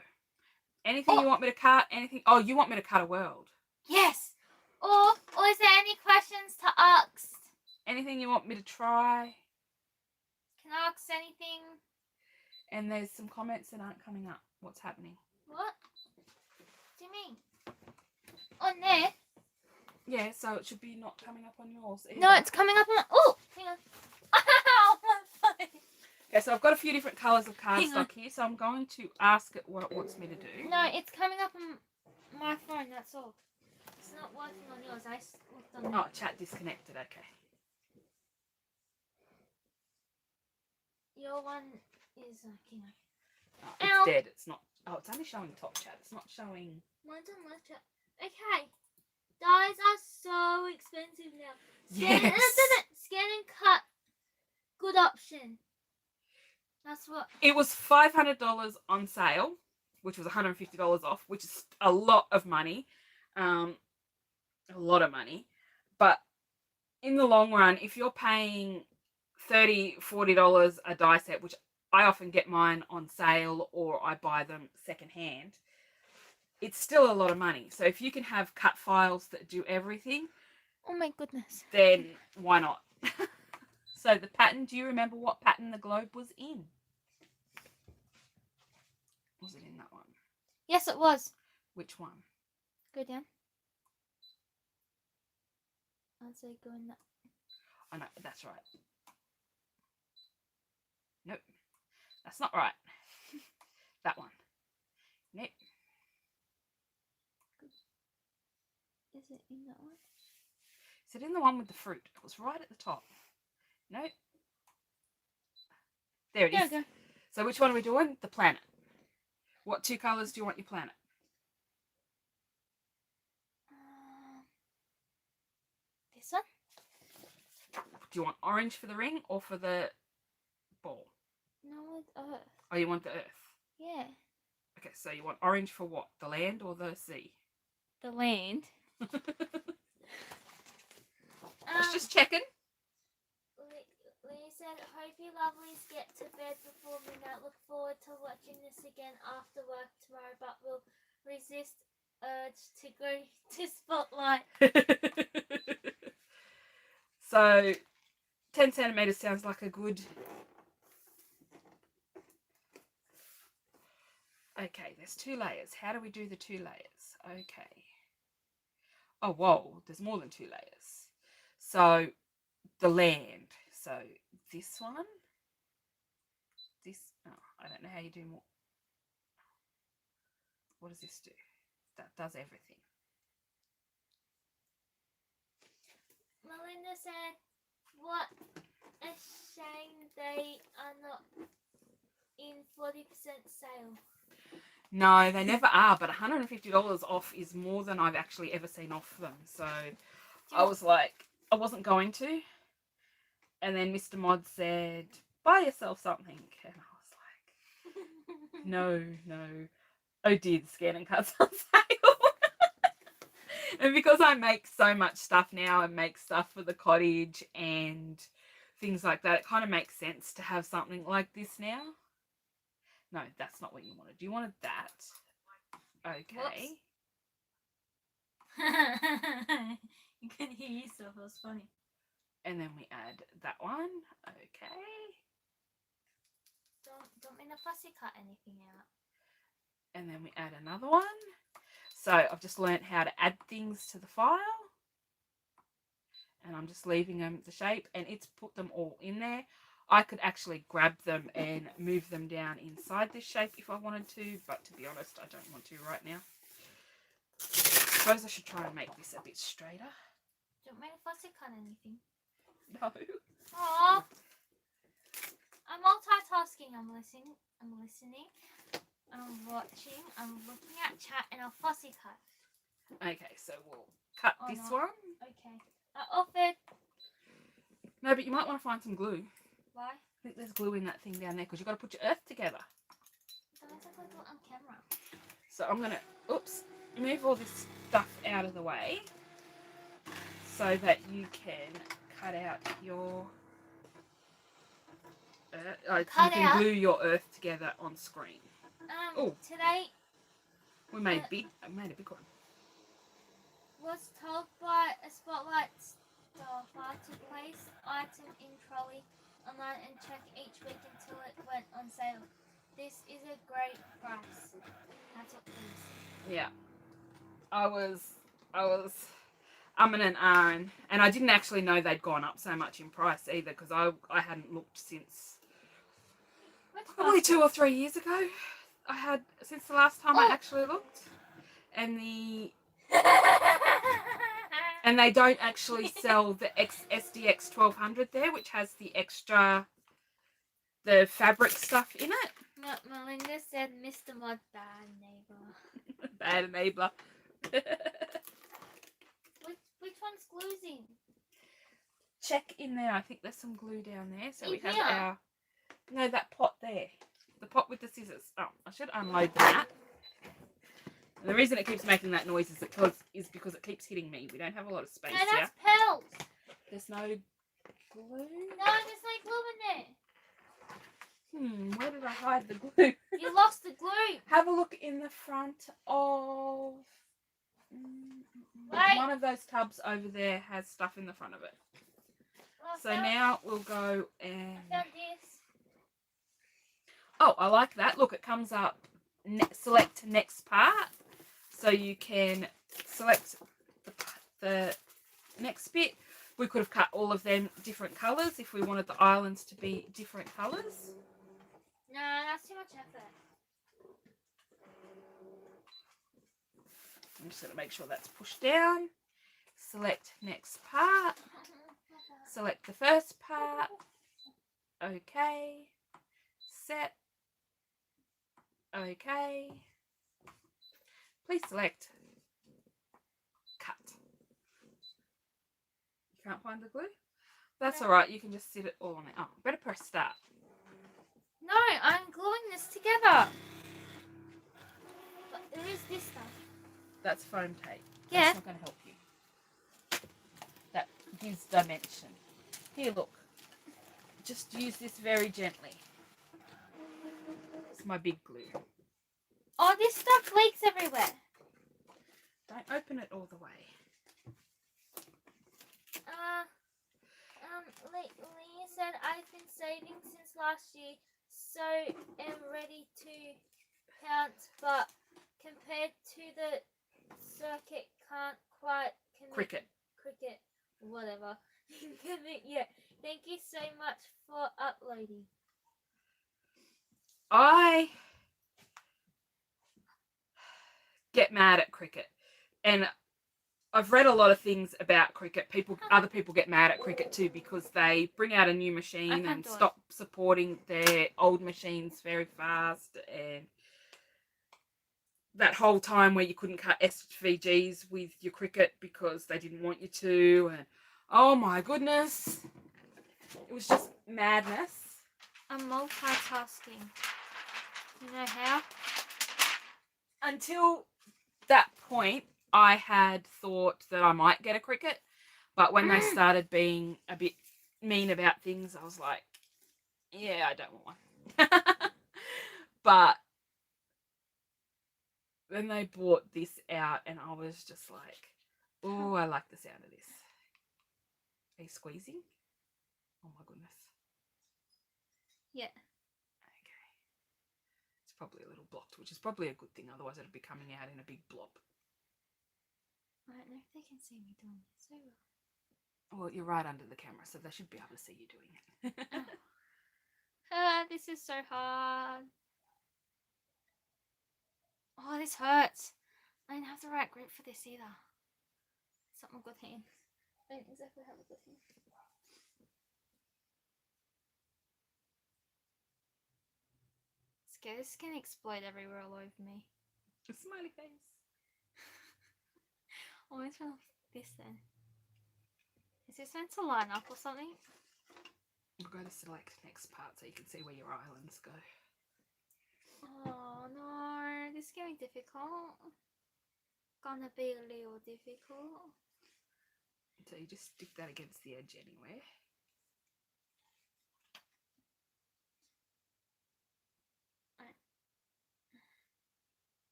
Anything you want me to cut? Anything? Oh, you want me to cut a world? Yes. Or is there any questions to ask? Anything you want me to try? Can I ask anything? And there's some comments that aren't coming up. What's happening? What do you mean? On there? Yeah, so it should be not coming up on yours either. No, it's coming up on. Oh, hang on. Ow, my phone. Okay, so I've got a few different colours of cardstock here, so I'm going to ask it what it wants me to do. No, it's coming up on my phone, that's all. It's not working on yours. I looked on Oh, chat disconnected, okay. Your one is like, you know. Oh, it's Ow. dead. It's not. Oh, it's only showing top chat. It's not showing. Mine's on left chat. Okay. Dyes are so expensive now. Yes. Scan and cut. Good option. That's what. It was $500 on sale, which was $150 off, which is a lot of money. A lot of money. But in the long run, if you're paying $30, $40 a die set, which I often get mine on sale or I buy them secondhand, it's still a lot of money. So if you can have cut files that do everything, Oh my goodness. then why not? So the pattern, do you remember what pattern the globe was in? Was it in that one? Yes, it was. Which one? Go down. I'd say go in that. Oh no, that's right. Nope, that's not right. That one. Nope. Is it in that one? Is it in the one with the fruit? It was right at the top. Nope. There it is. There we go. So which one are we doing? The planet. What two colours do you want your planet? This one? Do you want orange for the ring or for the ball? No, it's Earth. Oh, you want the earth. Yeah. Okay, so you want orange for what? The land or the sea? The land. I was just checking. Lee said, hope you lovelies get to bed before midnight. Look forward to watching this again after work tomorrow, but will resist urge to go to Spotlight. So 10 centimetres sounds like a good... Okay, there's 2 layers. How do we do the 2 layers? Okay. Oh, whoa, there's more than 2 layers. So the land. So this one. This, oh, I don't know how you do more. What does this do? That does everything. Melinda said, what a shame they are not in 40% sale. No, they never are, but $150 off is more than I've actually ever seen off them. So I was like, I wasn't going to. And then Mr. Mod said, buy yourself something. And I was like, no. Oh dear, the scan and cut's on sale. And because I make so much stuff now and make stuff for the cottage and things like that, it kind of makes sense to have something like this now. No, that's not what you wanted. You wanted that. Okay. You couldn't hear yourself. It was funny. And then we add that one. Okay. Don't mean to fussy cut anything out. And then we add another one. So I've just learnt how to add things to the file. And I'm just leaving them the shape, and it's put them all in there. I could actually grab them and move them down inside this shape if I wanted to, but to be honest, I don't want to right now. I suppose I should try and make this a bit straighter. Don't make a fussy cut anything. No. Aww. I'm multitasking. I'm listening. I'm watching. I'm looking at chat, and I'll fussy cut. Okay, so we'll cut this one. Okay. I offered. No, but you might want to find some glue. Why? I think there's glue in that thing down there because you've got to put your earth together. Don't exactly do it on camera. So I'm going to, move all this stuff out of the way so that you can cut out your, you can glue your earth together on screen. Today we made a big one. Was told by a spotlight staffer to place item in trolley online and check each week until it went on sale. This is a great price. That's it, please. Yeah. I was umming and ahhing, and I didn't actually know they'd gone up so much in price either because I hadn't looked since probably 2 or 3 years ago. Since the last time I actually looked, and they don't actually sell the SDX 1200 there, which has the fabric stuff in it. Melinda said, "Mr. Mod, bad neighbour." Bad neighbour. Which one's glues in? Check in there. I think there's some glue down there. So In we have here? that pot there. The pot with the scissors. Oh, I should unload that. And the reason it keeps making that noise is because it keeps hitting me. We don't have a lot of space No, here. that's pearls. There's no glue. No, there's no glue in there. Where did I hide the glue? You lost the glue. Have a look in the front of one of those tubs over there has stuff in the front of it. So now we'll go and... I found this. Oh, I like that. Look, it comes up, select next part. So you can select the next bit. We could have cut all of them different colours if we wanted the islands to be different colours. No, that's too much effort. I'm just going to make sure that's pushed down. Select next part. Select the first part. Okay. Set. Okay. Please select cut. You can't find the glue? That's alright, you can just sit it all on it. Oh, better press start. No, I'm gluing this together. But there is this stuff. That's foam tape. Yeah. That's not going to help you. That gives dimension. Here, look. Just use this very gently. It's my big glue. Oh, this stuff leaks everywhere. Don't open it all the way. Leah said, I've been saving since last year, so am ready to count, but compared to the circuit, can't quite commit. Cricket, whatever. Yeah. Thank you so much for uploading. I get mad at cricket, and I've read a lot of things about cricket. Other people get mad at cricket too because they bring out a new machine and stop supporting their old machines very fast, and that whole time where you couldn't cut SVGs with your cricket because they didn't want you to, and oh my goodness, it was just madness. I'm multitasking. You know how? Until that point, I had thought that I might get a cricket, but when they started being a bit mean about things, I was like, yeah, I don't want one. But then they brought this out, and I was just like, oh, I like the sound of this. Are you squeezing? Oh my goodness. Yeah. Okay. It's probably a little blocked, which is probably a good thing, otherwise it'd be coming out in a big blob. I don't know if they can see me doing this. So Well, you're right under the camera, so they should be able to see you doing it. this is so hard. Oh, this hurts. I don't have the right grip for this either. It's not my good hand. I don't exactly have a good hand. Okay, this can explode everywhere all over me. A smiley face. Oh, what's wrong with this then? Is this meant to line up or something? We'll go to select next part so you can see where your islands go. Oh no, this is getting difficult. Gonna be a little difficult. So you just stick that against the edge anywhere.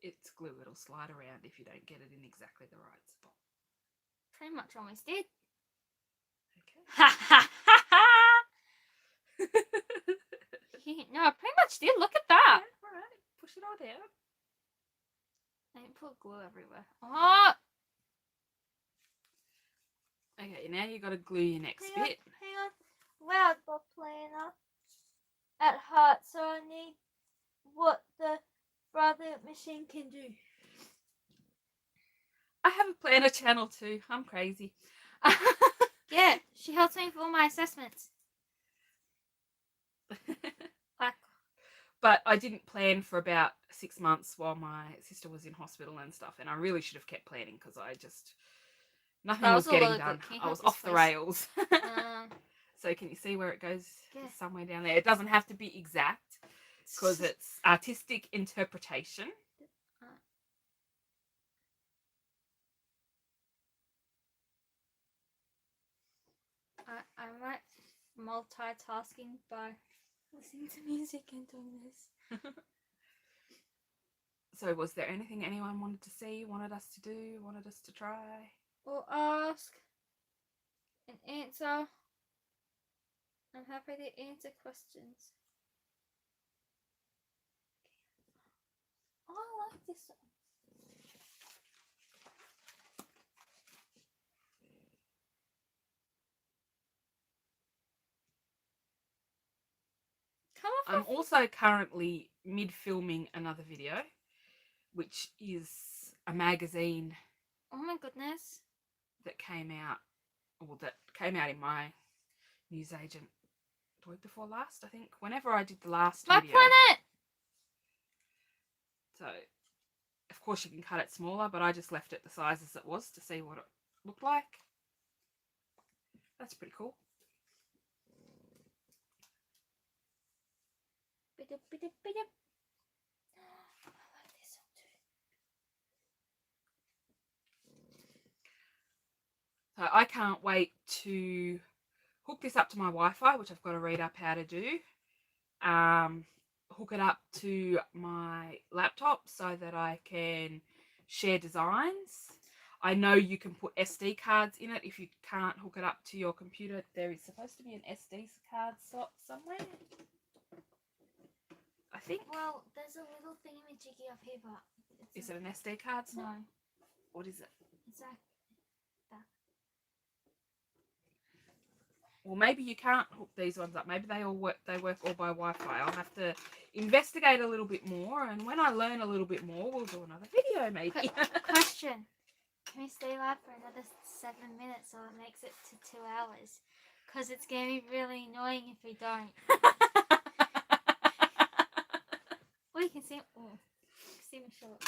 It's glue, it'll slide around if you don't get it in exactly the right spot. Pretty much almost did. Okay. Ha ha ha ha! No, I pretty much did. Look at that. Yeah, alright, push it all down. I didn't put glue everywhere. Oh! Okay, now you got to glue your next bit. Hang on. Loud Bob Planner at heart, so I need what the brother machine can do. I have a planner channel too. I'm crazy. Yeah, she helps me with all my assessments. But I didn't plan for about 6 months while my sister was in hospital and stuff, and I really should have kept planning because nothing was getting done. I was off the rails. So can you see where it goes? Yeah. Somewhere down there. It doesn't have to be exact because it's artistic interpretation. I'm like multitasking by listening to music and doing this. So was there anything anyone wanted to see, wanted us to do, wanted us to try? Or ask and answer. I'm happy to answer questions. Oh, I like this one. I'm also currently mid-filming another video, which is a magazine. Oh my goodness. That came out in my newsagent the week before last, I think. Whenever I did the last My video. planet! So, of course you can cut it smaller, but I just left it the size as it was to see what it looked like. That's pretty cool. I like this one too. So I can't wait to hook this up to my Wi-Fi, which I've got to read up how to do. Hook it up to my laptop so that I can share designs. I know you can put SD cards in it if you can't hook it up to your computer. There is supposed to be an SD card slot somewhere, I think. Well, there's a little thingamajiggy up here, but... Is it an SD card slot? No. What is it? It's like that. Well, maybe you can't hook these ones up. Maybe they work all by Wi-Fi. I'll have to investigate a little bit more, and when I learn a little bit more, we'll do another video maybe. Question. Can we stay live for another 7 minutes so it makes it to 2 hours? Because it's going to be really annoying if we don't. Well, you can see... Oh, see me short.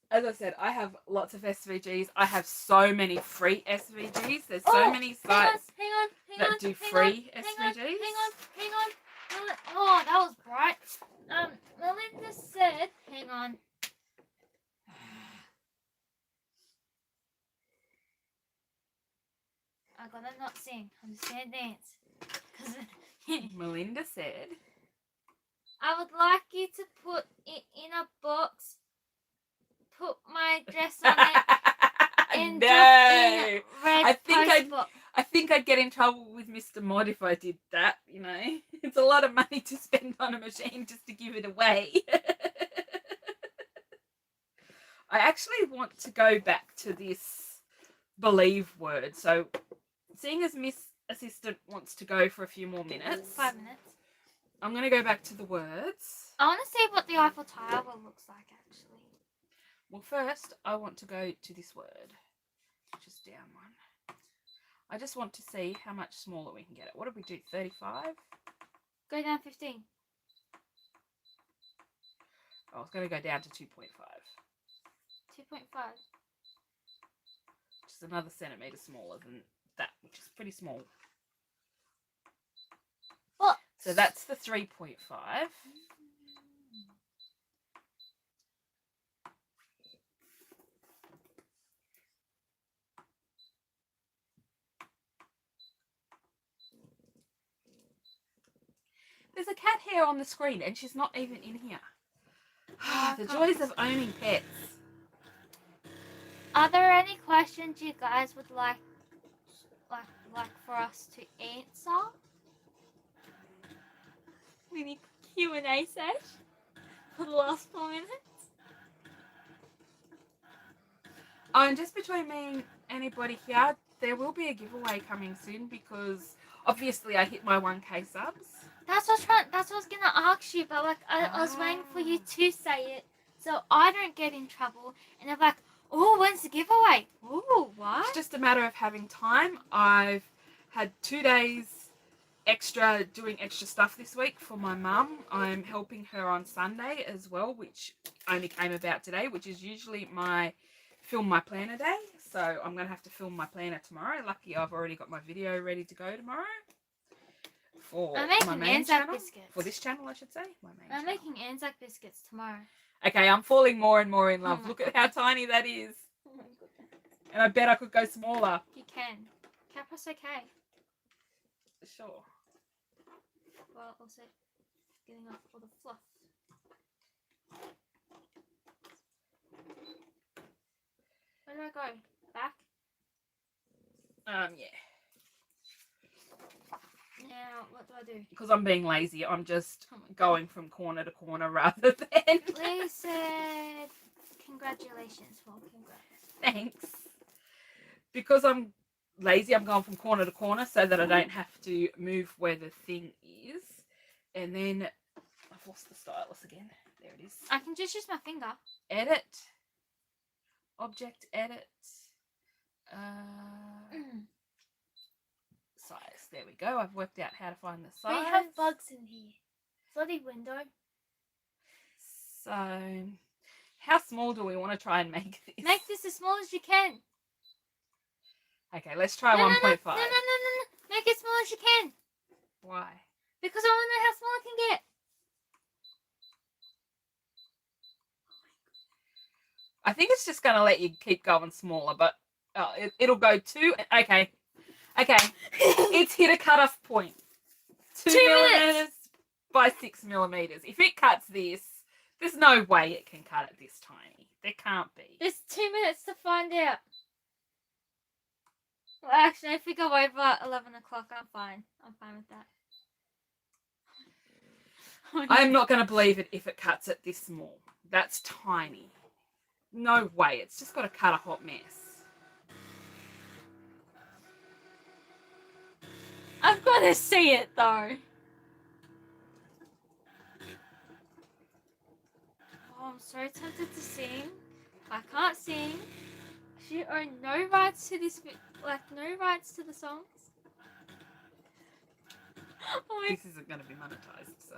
As I said, I have lots of SVGs. I have so many free SVGs. There's so many sites that do free SVGs. Hang on. Oh, that was bright. Melinda said, hang on. I gotta not sing. I'm just gonna dance. Melinda said, I would like you to put it in a box, put my address on it, and no. drop in red I think I'd get in trouble with Mr. Mod if I did that, you know. It's a lot of money to spend on a machine just to give it away. I actually want to go back to this believe word. So, seeing as Miss Assistant wants to go for a few more minutes, 5 minutes. I'm going to go back to the words. I want to see what the Eiffel Tower looks like, actually. Well, first, I want to go to this word, just down one. I just want to see how much smaller we can get it. What did we do, 35? Go down 15. I was going to go down to 2.5. 2.5. Just another centimetre smaller than that, which is pretty small. What? So that's the 3.5. There's a cat hair on the screen and she's not even in here. The joys of owning pets. Are there any questions you guys would like for us to answer? Mini Q&A sesh for the last 4 minutes. Oh, and just between me and anybody here, there will be a giveaway coming soon because obviously I hit my 1K subs. That's what I was gonna ask you, but like I was waiting for you to say it so I don't get in trouble. And I'm like, oh, when's the giveaway? Oh, what? It's just a matter of having time. I've had 2 days extra doing extra stuff this week for my mum. I'm helping her on Sunday as well, which only came about today, which is usually my film my planner day. So I'm going to have to film my planner tomorrow. Lucky I've already got my video ready to go tomorrow. For I'm making my main Anzac channel. biscuits. For this channel, I should say. My main I'm channel. making Anzac biscuits tomorrow. Okay, I'm falling more and more in love. Oh my Look at how tiny that is. Oh my goodness. And I bet I could go smaller. You can. Capra's okay. Sure. Well, also getting off all the fluff. Where do I go? Back? Yeah. Now, what do I do? Because I'm being lazy, I'm just going from corner to corner rather than... Lee said, congratulations. Well, congrats. Thanks. Because I'm lazy, I'm going from corner to corner so that I don't have to move where the thing is. And then I've lost the stylus again. There it is. I can just use my finger. Edit. Object edit. Size. There we go. I've worked out how to find the size. We have bugs in here. Bloody window. So, how small do we want to try and make this? Make this as small as you can. Okay, let's try 1.5. No. Make it as small as you can. Why? Because I want to know how small it can get. I think it's just going to let you keep going smaller, but it'll go 2. Okay. It's hit a cutoff point. 2 millimeters by 6 millimeters. If it cuts this, there's no way it can cut it this tiny. There can't be. There's 2 minutes to find out. Well, actually, if we go over 11 o'clock, I'm fine. I'm fine with that. I'm not going to believe it if it cuts it this small. That's tiny. No way. It's just got to cut a hot mess. I've got to see it, though. Oh, I'm so tempted to sing. I can't sing. She own no rights to this, no rights to the songs. Oh my... This isn't going to be monetized, so...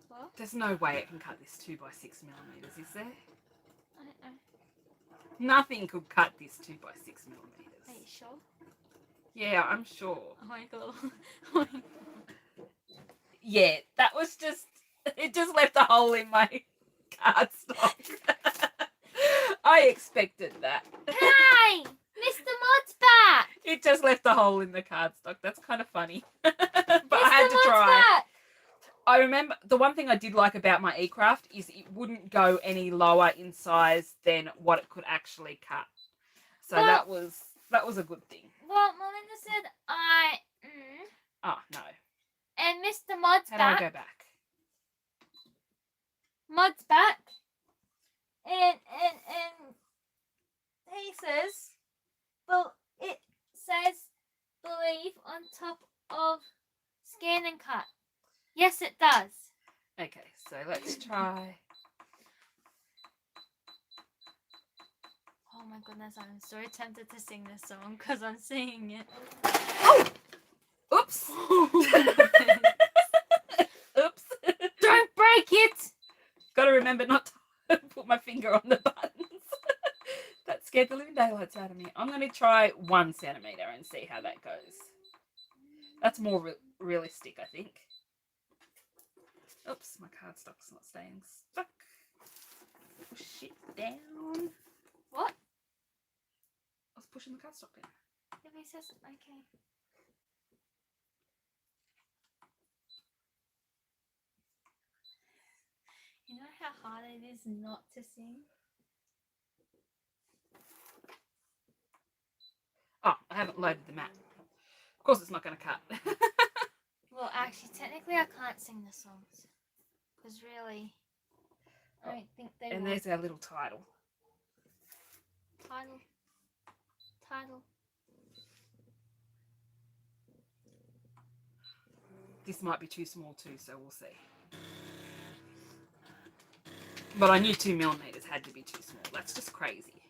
What? There's no way it can cut this 2 by 6 millimeters, is there? I don't know. Nothing could cut this 2 by 6 millimeters. Are you sure? Yeah, I'm sure. Oh my god. Oh my god. Yeah, that was just... It just left a hole in my cardstock. I expected that. Hey! Mr. Mod's back! It just left a hole in the cardstock. That's kind of funny. But I had to Mr. Mod's try. back! I remember the one thing I did like about my eCraft is it wouldn't go any lower in size than what it could actually cut. So Well, that was a good thing. Well, Melinda said Oh, no. and Mr. Mod's How back. do I go back? Mod's back. and pieces. But it says believe on top of scan and cut. Yes, it does. Okay, so let's try. Oh my goodness, I'm so tempted to sing this song because I'm singing it. Oh! Oops! Oops! Don't break it! Gotta remember not to put my finger on the buttons. That scared the living daylights out of me. I'm gonna try 1 centimeter and see how that goes. That's more realistic, I think. Oops, my cardstock's not staying stuck. Push it down. What? I was pushing the cardstock down. If he says okay. You know how hard it is not to sing? Oh, I haven't loaded the map. Of course it's not going to cut. Well, actually, technically I can't sing the songs. Because really, I don't think they And will. there's our little title. Title. This might be too small too, so we'll see. But I knew 2 millimeters had to be too small. That's just crazy.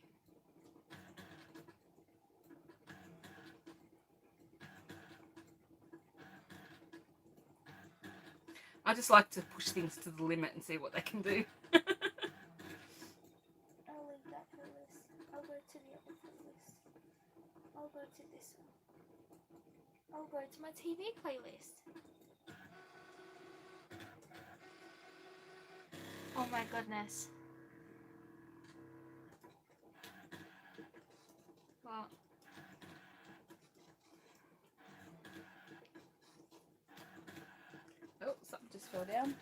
I just like to push things to the limit and see what they can do. I'll leave that playlist. I'll go to the other playlist. I'll go to this one. I'll go to my TV playlist. Oh my goodness. Well, Oh, something just fell down.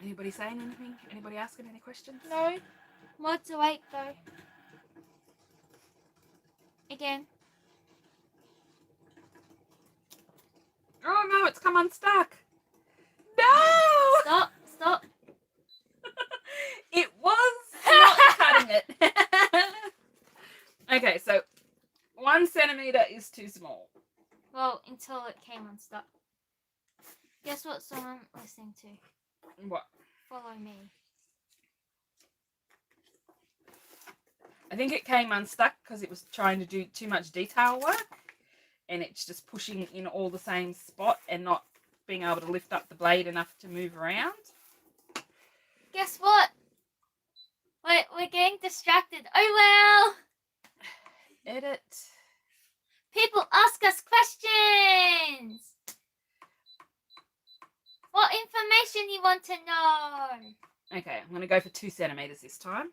Anybody saying anything? Anybody asking any questions? no. More to wait though. Again. Oh no, it's come unstuck. No! Stop. It was not cutting it. Okay, so 1 centimeter is too small. Well, until it came unstuck. Guess what song I'm listening to? What? Follow Me. I think it came unstuck because it was trying to do too much detail work, and it's just pushing in all the same spot and not being able to lift up the blade enough to move around. Guess what? We're getting distracted. Oh well! Edit. People ask us questions! What information you want to know? Okay, I'm going to go for 2 centimeters this time.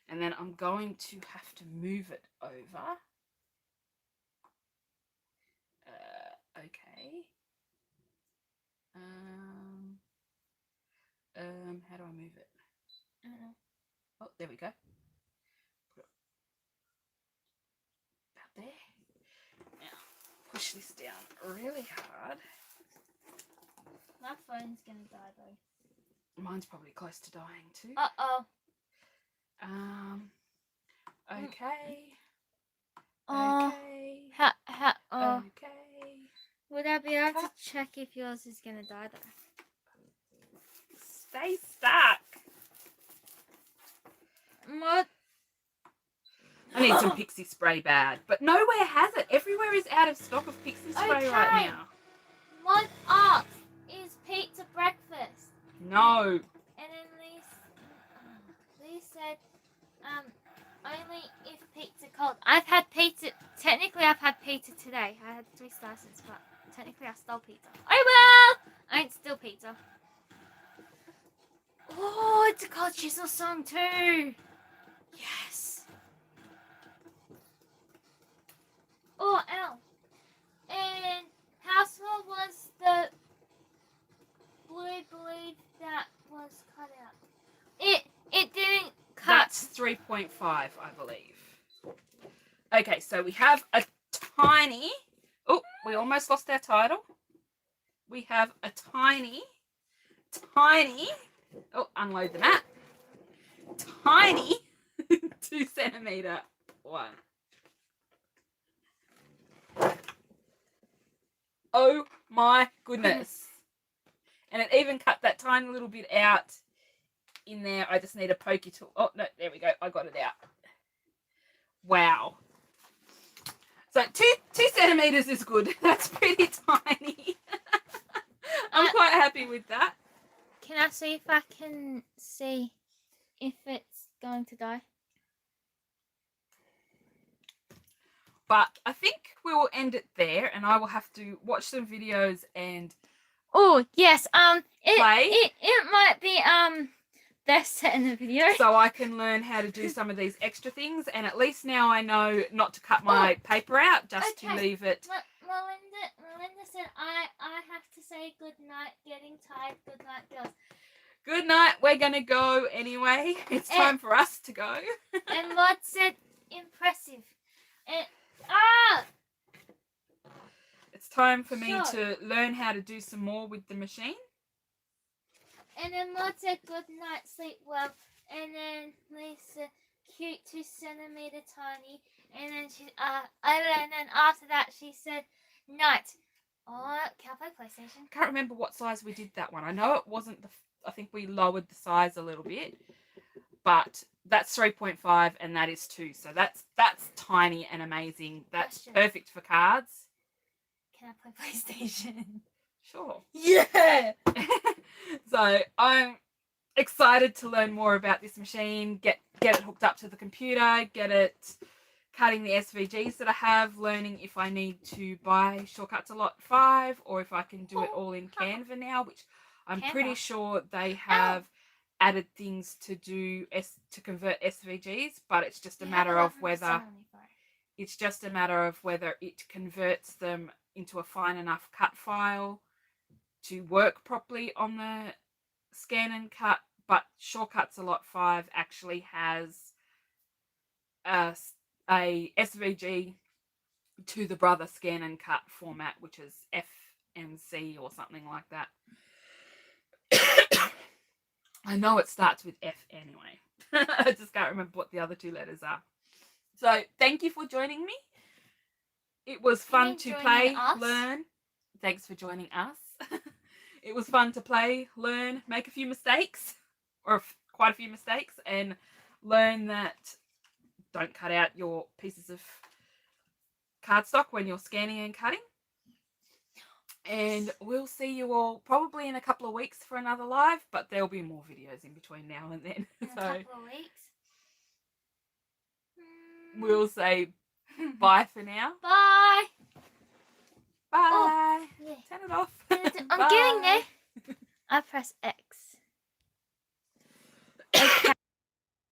And then I'm going to have to move it over. Okay. How do I move it? I don't know. Oh, there we go. Put it about there. Now, push this down really hard. My phone's gonna die though. Mine's probably close to dying too. Uh-oh. Okay. Oh. Okay. Okay. Would I be able to check if yours is gonna die though? Stay stuck. What? I need some pixie spray bad, but nowhere has it. Everywhere is out of stock of pixie spray right now. Mod Arts is pizza breakfast. No. And then Lee said, only if pizza cold. I've had pizza. Technically, I've had pizza today. I had 3 slices, but technically, I stole pizza. Oh well! I ain't still pizza. Oh, it's a cold chisel song too. Yes. Oh, ow. And how small was the blue blade that was cut out? It didn't cut. That's 3.5, I believe. Okay, so we have a tiny... Oh, we almost lost our title. We have a tiny Oh, unload the mat. Tiny 2 centimeter one. Oh my goodness. And it even cut that tiny little bit out in there. I just need a pokey tool. Oh, no, there we go. I got it out. Wow. So 2 centimeters is good. That's pretty tiny. I'm quite happy with that. Can I see if I can see if it's going to die? But I think we will end it there, and I will have to watch some videos and Oh yes, play. It might be best set in the video. So I can learn how to do some of these extra things, and at least now I know not to cut my paper out, just to leave it. Melinda said I have to say good night. Getting tired. Good night, girls. Good night. We're gonna go anyway. It's time for us to go. And Maud said impressive. And it's time for me to learn how to do some more with the machine. And then Maud said good night, sleep well. And then Lisa, cute 2 centimeter tiny. And then and then after that she said night. Oh, can I play PlayStation? I can't remember what size we did that one. I know it wasn't I think we lowered the size a little bit, but that's 3.5 and that is 2. So that's tiny and amazing. That's perfect for cards. Can I play PlayStation? Sure. Yeah. So I'm excited to learn more about this machine, get it hooked up to the computer, get it cutting the SVGs that I have, learning if I need to buy Shortcuts a Lot 5 or if I can do it all in Canva now, which I'm pretty sure they have added things to do to convert SVGs, but it's just a matter of whether it converts them into a fine enough cut file to work properly on the scan and cut. But Shortcuts a Lot 5 actually has a SVG to the Brother scan and cut format, which is FMC or something like that. I know it starts with F anyway. I just can't remember what the other 2 letters are. So thank you for joining me. It was fun to play, learn. Thanks for joining us. It was fun to play, learn, make a few mistakes, or quite a few mistakes, and learn that don't cut out your pieces of cardstock when you're scanning and cutting. And we'll see you all probably in a couple of weeks for another live, but there'll be more videos in between now and then. In a couple of weeks. We'll say bye for now. Bye. Bye. Oh, yeah. Turn it off. I'm getting there. I press X.